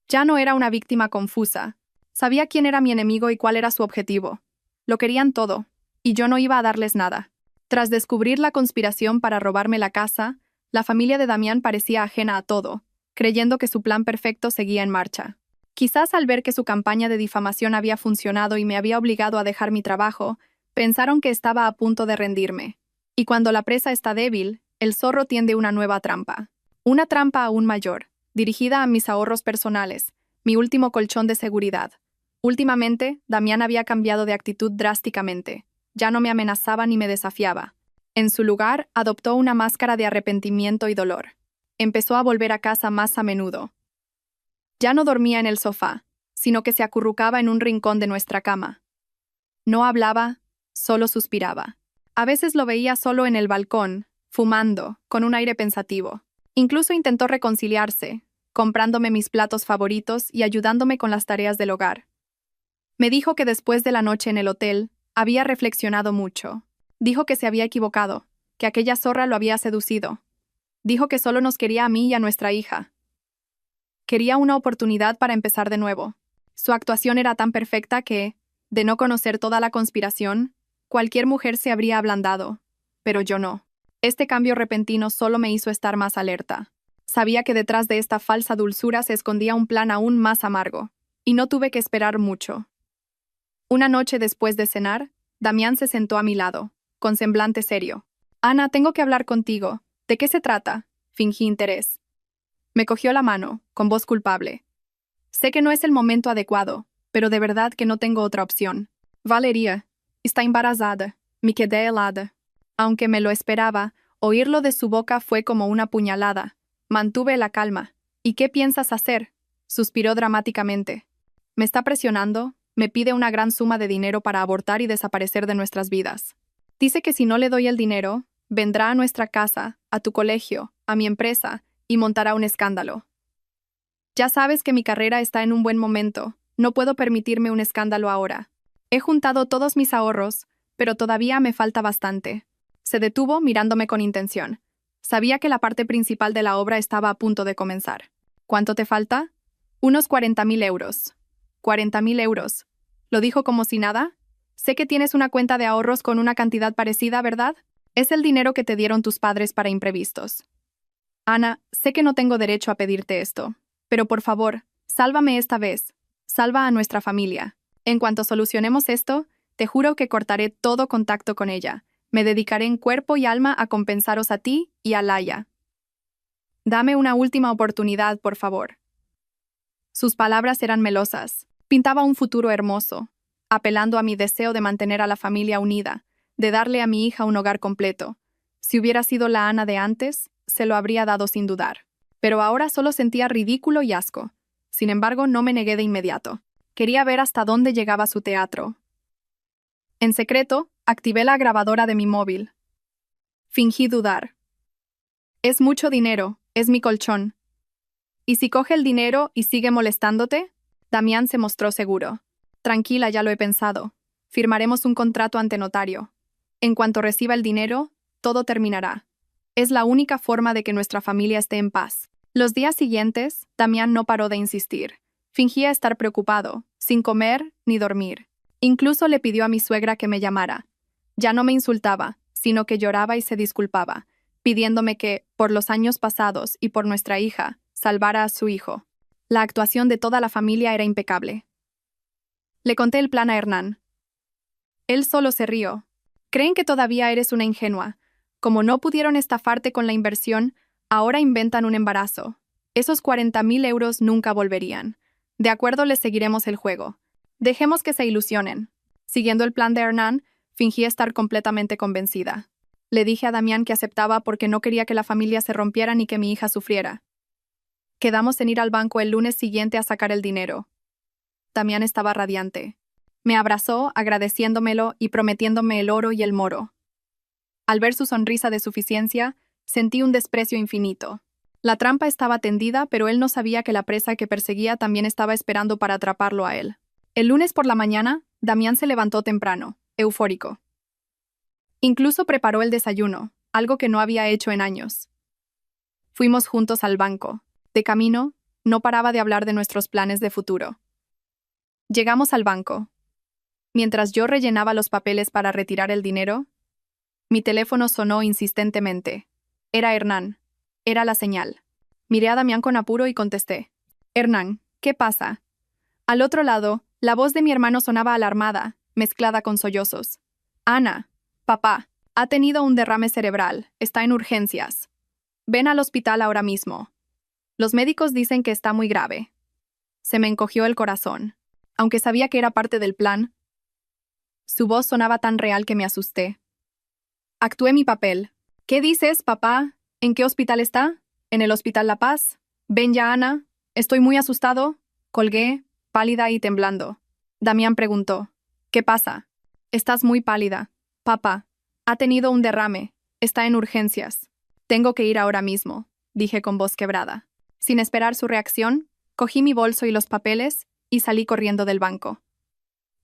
[SPEAKER 1] Ya no era una víctima confusa. Sabía quién era mi enemigo y cuál era su objetivo. Lo querían todo, y yo no iba a darles nada. Tras descubrir la conspiración para robarme la casa, la familia de Damián parecía ajena a todo, creyendo que su plan perfecto seguía en marcha. Quizás al ver que su campaña de difamación había funcionado y me había obligado a dejar mi trabajo, pensaron que estaba a punto de rendirme. Y cuando la presa está débil, el zorro tiende una nueva trampa. Una trampa aún mayor, dirigida a mis ahorros personales, mi último colchón de seguridad. Últimamente, Damián había cambiado de actitud drásticamente. Ya no me amenazaba ni me desafiaba. En su lugar, adoptó una máscara de arrepentimiento y dolor. Empezó a volver a casa más a menudo. Ya no dormía en el sofá, sino que se acurrucaba en un rincón de nuestra cama. No hablaba, solo suspiraba. A veces lo veía solo en el balcón, fumando, con un aire pensativo. Incluso intentó reconciliarse, comprándome mis platos favoritos y ayudándome con las tareas del hogar. Me dijo que después de la noche en el hotel, había reflexionado mucho. Dijo que se había equivocado, que aquella zorra lo había seducido. Dijo que solo nos quería a mí y a nuestra hija. Quería una oportunidad para empezar de nuevo. Su actuación era tan perfecta que, de no conocer toda la conspiración, cualquier mujer se habría ablandado, pero yo no. Este cambio repentino solo me hizo estar más alerta. Sabía que detrás de esta falsa dulzura se escondía un plan aún más amargo, y no tuve que esperar mucho. Una noche después de cenar, Damián se sentó a mi lado, con semblante serio. «Ana, tengo que hablar contigo. ¿De qué se trata?» Fingí interés. Me cogió la mano, con voz culpable. «Sé que no es el momento adecuado, pero de verdad que no tengo otra opción. Valeria está embarazada». Me quedé helada. Aunque me lo esperaba, oírlo de su boca fue como una puñalada. Mantuve la calma. «¿Y qué piensas hacer?» Suspiró dramáticamente. «Me está presionando. Me pide una gran suma de dinero para abortar y desaparecer de nuestras vidas. Dice que si no le doy el dinero, vendrá a nuestra casa, a tu colegio, a mi empresa, y montará un escándalo. Ya sabes que mi carrera está en un buen momento. No puedo permitirme un escándalo ahora. He juntado todos mis ahorros, pero todavía me falta bastante». Se detuvo mirándome con intención. Sabía que la parte principal de la obra estaba a punto de comenzar. «¿Cuánto te falta?» «Unos 40.000 euros». «¿40.000 euros?» Lo dijo como si nada. «Sé que tienes una cuenta de ahorros con una cantidad parecida, ¿verdad? Es el dinero que te dieron tus padres para imprevistos». «Ana, sé que no tengo derecho a pedirte esto, pero por favor, sálvame esta vez. Salva a nuestra familia. En cuanto solucionemos esto, te juro que cortaré todo contacto con ella. Me dedicaré en cuerpo y alma a compensaros a ti y a Laia. Dame una última oportunidad, por favor». Sus palabras eran melosas. Pintaba un futuro hermoso, apelando a mi deseo de mantener a la familia unida, de darle a mi hija un hogar completo. Si hubiera sido la Ana de antes, se lo habría dado sin dudar. Pero ahora solo sentía ridículo y asco. Sin embargo, no me negué de inmediato. Quería ver hasta dónde llegaba su teatro. En secreto, activé la grabadora de mi móvil. Fingí dudar. «Es mucho dinero, es mi colchón. ¿Y si coge el dinero y sigue molestándote?» Damián se mostró seguro. Tranquila, ya lo he pensado. Firmaremos un contrato ante notario. En cuanto reciba el dinero, todo terminará. Es la única forma de que nuestra familia esté en paz. Los días siguientes, Damián no paró de insistir. Fingía estar preocupado, sin comer ni dormir. Incluso le pidió a mi suegra que me llamara. Ya no me insultaba, sino que lloraba y se disculpaba, pidiéndome que, por los años pasados y por nuestra hija, salvara a su hijo. La actuación de toda la familia era impecable. Le conté el plan a Hernán. Él solo se rió. Creen que todavía eres una ingenua. Como no pudieron estafarte con la inversión, ahora inventan un embarazo. Esos 40.000 euros nunca volverían. De acuerdo, les seguiremos el juego. Dejemos que se ilusionen. Siguiendo el plan de Hernán, fingí estar completamente convencida. Le dije a Damián que aceptaba porque no quería que la familia se rompiera ni que mi hija sufriera. Quedamos en ir al banco el lunes siguiente a sacar el dinero. Damián estaba radiante. Me abrazó, agradeciéndomelo y prometiéndome el oro y el moro. Al ver su sonrisa de suficiencia, sentí un desprecio infinito. La trampa estaba tendida, pero él no sabía que la presa que perseguía también estaba esperando para atraparlo a él. El lunes por la mañana, Damián se levantó temprano, eufórico. Incluso preparó el desayuno, algo que no había hecho en años. Fuimos juntos al banco. De camino, no paraba de hablar de nuestros planes de futuro. Llegamos al banco. Mientras yo rellenaba los papeles para retirar el dinero, mi teléfono sonó insistentemente. Era Hernán. Era la señal. Miré a Damián con apuro y contesté. Hernán, ¿qué pasa? Al otro lado, la voz de mi hermano sonaba alarmada, mezclada con sollozos. Ana, papá, ha tenido un derrame cerebral, está en urgencias. Ven al hospital ahora mismo. Los médicos dicen que está muy grave. Se me encogió el corazón. Aunque sabía que era parte del plan, su voz sonaba tan real que me asusté. Actué mi papel. ¿Qué dices, papá? ¿En qué hospital está? ¿En el Hospital La Paz? Ven ya, Ana. Estoy muy asustado. Colgué, pálida y temblando. Damián preguntó. ¿Qué pasa? Estás muy pálida. Papá, ha tenido un derrame. Está en urgencias. Tengo que ir ahora mismo, dije con voz quebrada. Sin esperar su reacción, cogí mi bolso y los papeles y salí corriendo del banco.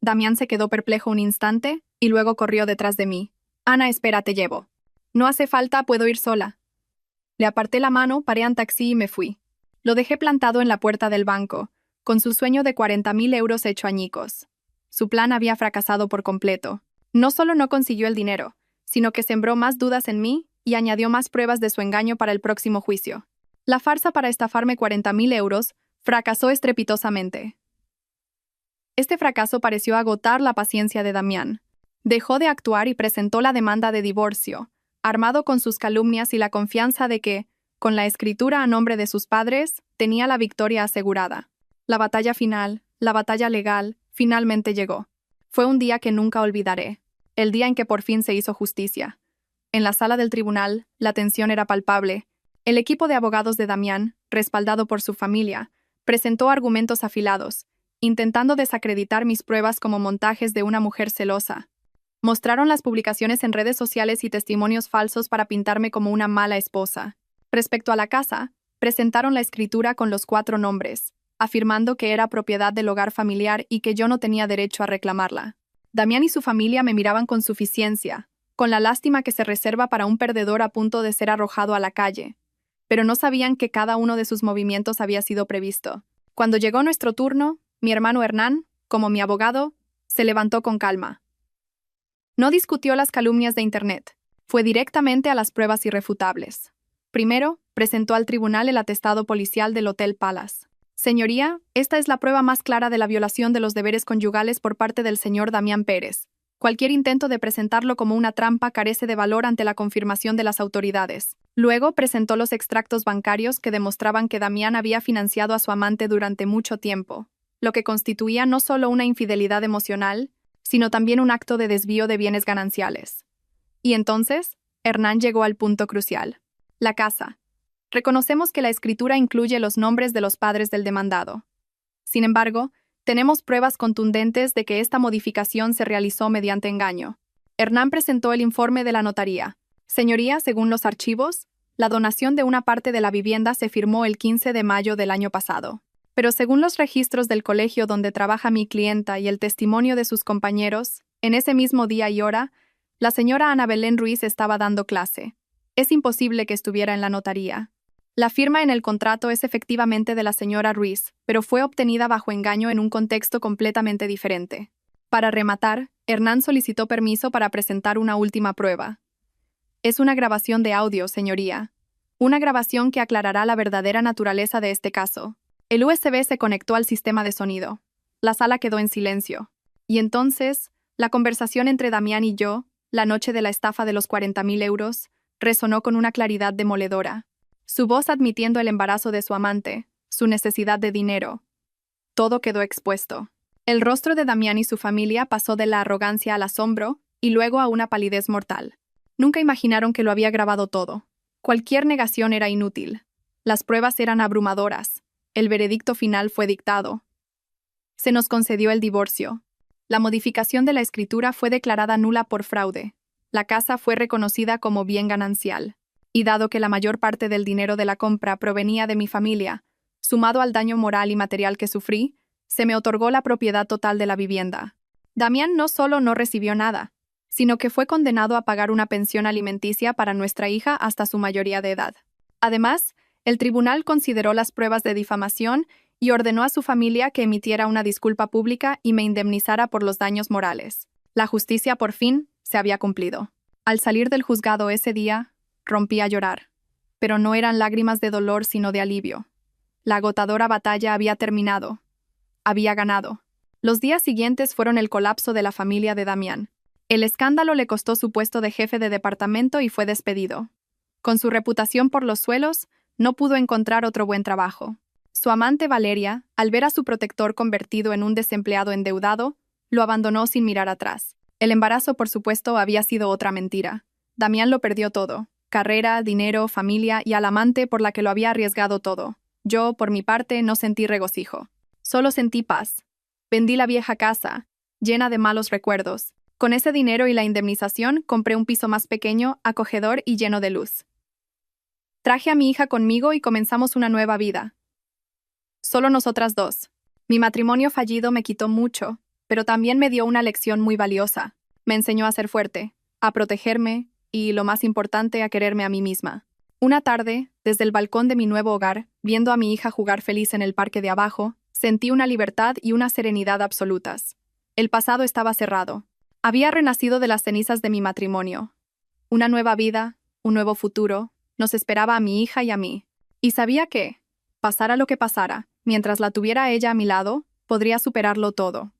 [SPEAKER 1] Damián se quedó perplejo un instante y luego corrió detrás de mí. Ana, espera, te llevo. No hace falta, puedo ir sola. Le aparté la mano, paré en taxi y me fui. Lo dejé plantado en la puerta del banco, con su sueño de 40.000 euros hecho añicos. Su plan había fracasado por completo. No solo no consiguió el dinero, sino que sembró más dudas en mí y añadió más pruebas de su engaño para el próximo juicio. La farsa para estafarme 40.000 euros fracasó estrepitosamente. Este fracaso pareció agotar la paciencia de Damián. Dejó de actuar y presentó la demanda de divorcio, armado con sus calumnias y la confianza de que, con la escritura a nombre de sus padres, tenía la victoria asegurada. La batalla final, la batalla legal, finalmente llegó. Fue un día que nunca olvidaré, el día en que por fin se hizo justicia. En la sala del tribunal, la tensión era palpable. El equipo de abogados de Damián, respaldado por su familia, presentó argumentos afilados, intentando desacreditar mis pruebas como montajes de una mujer celosa. Mostraron las publicaciones en redes sociales y testimonios falsos para pintarme como una mala esposa. Respecto a la casa, presentaron la escritura con los 4 nombres, afirmando que era propiedad del hogar familiar y que yo no tenía derecho a reclamarla. Damián y su familia me miraban con suficiencia, con la lástima que se reserva para un perdedor a punto de ser arrojado a la calle. Pero no sabían que cada uno de sus movimientos había sido previsto. Cuando llegó nuestro turno, mi hermano Hernán, como mi abogado, se levantó con calma. No discutió las calumnias de Internet. Fue directamente a las pruebas irrefutables. Primero, presentó al tribunal el atestado policial del Hotel Palace. Señoría, esta es la prueba más clara de la violación de los deberes conyugales por parte del señor Damián Pérez. Cualquier intento de presentarlo como una trampa carece de valor ante la confirmación de las autoridades. Luego presentó los extractos bancarios que demostraban que Damián había financiado a su amante durante mucho tiempo, lo que constituía no solo una infidelidad emocional, sino también un acto de desvío de bienes gananciales. Y entonces, Hernán llegó al punto crucial. La casa. Reconocemos que la escritura incluye los nombres de los padres del demandado. Sin embargo, tenemos pruebas contundentes de que esta modificación se realizó mediante engaño. Hernán presentó el informe de la notaría. Señoría, según los archivos, la donación de una parte de la vivienda se firmó el 15 de mayo del año pasado. Pero según los registros del colegio donde trabaja mi clienta y el testimonio de sus compañeros, en ese mismo día y hora, la señora Ana Belén Ruiz estaba dando clase. Es imposible que estuviera en la notaría. La firma en el contrato es efectivamente de la señora Ruiz, pero fue obtenida bajo engaño en un contexto completamente diferente. Para rematar, Hernán solicitó permiso para presentar una última prueba. Es una grabación de audio, señoría. Una grabación que aclarará la verdadera naturaleza de este caso. El USB se conectó al sistema de sonido. La sala quedó en silencio. Y entonces, la conversación entre Damián y yo, la noche de la estafa de los 40.000 euros, resonó con una claridad demoledora. Su voz admitiendo el embarazo de su amante, su necesidad de dinero. Todo quedó expuesto. El rostro de Damián y su familia pasó de la arrogancia al asombro y luego a una palidez mortal. Nunca imaginaron que lo había grabado todo. Cualquier negación era inútil. Las pruebas eran abrumadoras. El veredicto final fue dictado. Se nos concedió el divorcio. La modificación de la escritura fue declarada nula por fraude. La casa fue reconocida como bien ganancial. Y dado que la mayor parte del dinero de la compra provenía de mi familia, sumado al daño moral y material que sufrí, se me otorgó la propiedad total de la vivienda. Damián no solo no recibió nada, sino que fue condenado a pagar una pensión alimenticia para nuestra hija hasta su mayoría de edad. Además, el tribunal consideró las pruebas de difamación y ordenó a su familia que emitiera una disculpa pública y me indemnizara por los daños morales. La justicia, por fin, se había cumplido. Al salir del juzgado ese día, rompí a llorar. Pero no eran lágrimas de dolor, sino de alivio. La agotadora batalla había terminado. Había ganado. Los días siguientes fueron el colapso de la familia de Damián. El escándalo le costó su puesto de jefe de departamento y fue despedido. Con su reputación por los suelos, no pudo encontrar otro buen trabajo. Su amante Valeria, al ver a su protector convertido en un desempleado endeudado, lo abandonó sin mirar atrás. El embarazo, por supuesto, había sido otra mentira. Damián lo perdió todo: carrera, dinero, familia y al amante por la que lo había arriesgado todo. Yo, por mi parte, no sentí regocijo. Solo sentí paz. Vendí la vieja casa, llena de malos recuerdos. Con ese dinero y la indemnización, compré un piso más pequeño, acogedor y lleno de luz. Traje a mi hija conmigo y comenzamos una nueva vida. Solo nosotras dos. Mi matrimonio fallido me quitó mucho, pero también me dio una lección muy valiosa. Me enseñó a ser fuerte, a protegerme y, lo más importante, a quererme a mí misma. Una tarde, desde el balcón de mi nuevo hogar, viendo a mi hija jugar feliz en el parque de abajo, sentí una libertad y una serenidad absolutas. El pasado estaba cerrado. Había renacido de las cenizas de mi matrimonio. Una nueva vida, un nuevo futuro, nos esperaba a mi hija y a mí. Y sabía que, pasara lo que pasara, mientras la tuviera a ella a mi lado, podría superarlo todo.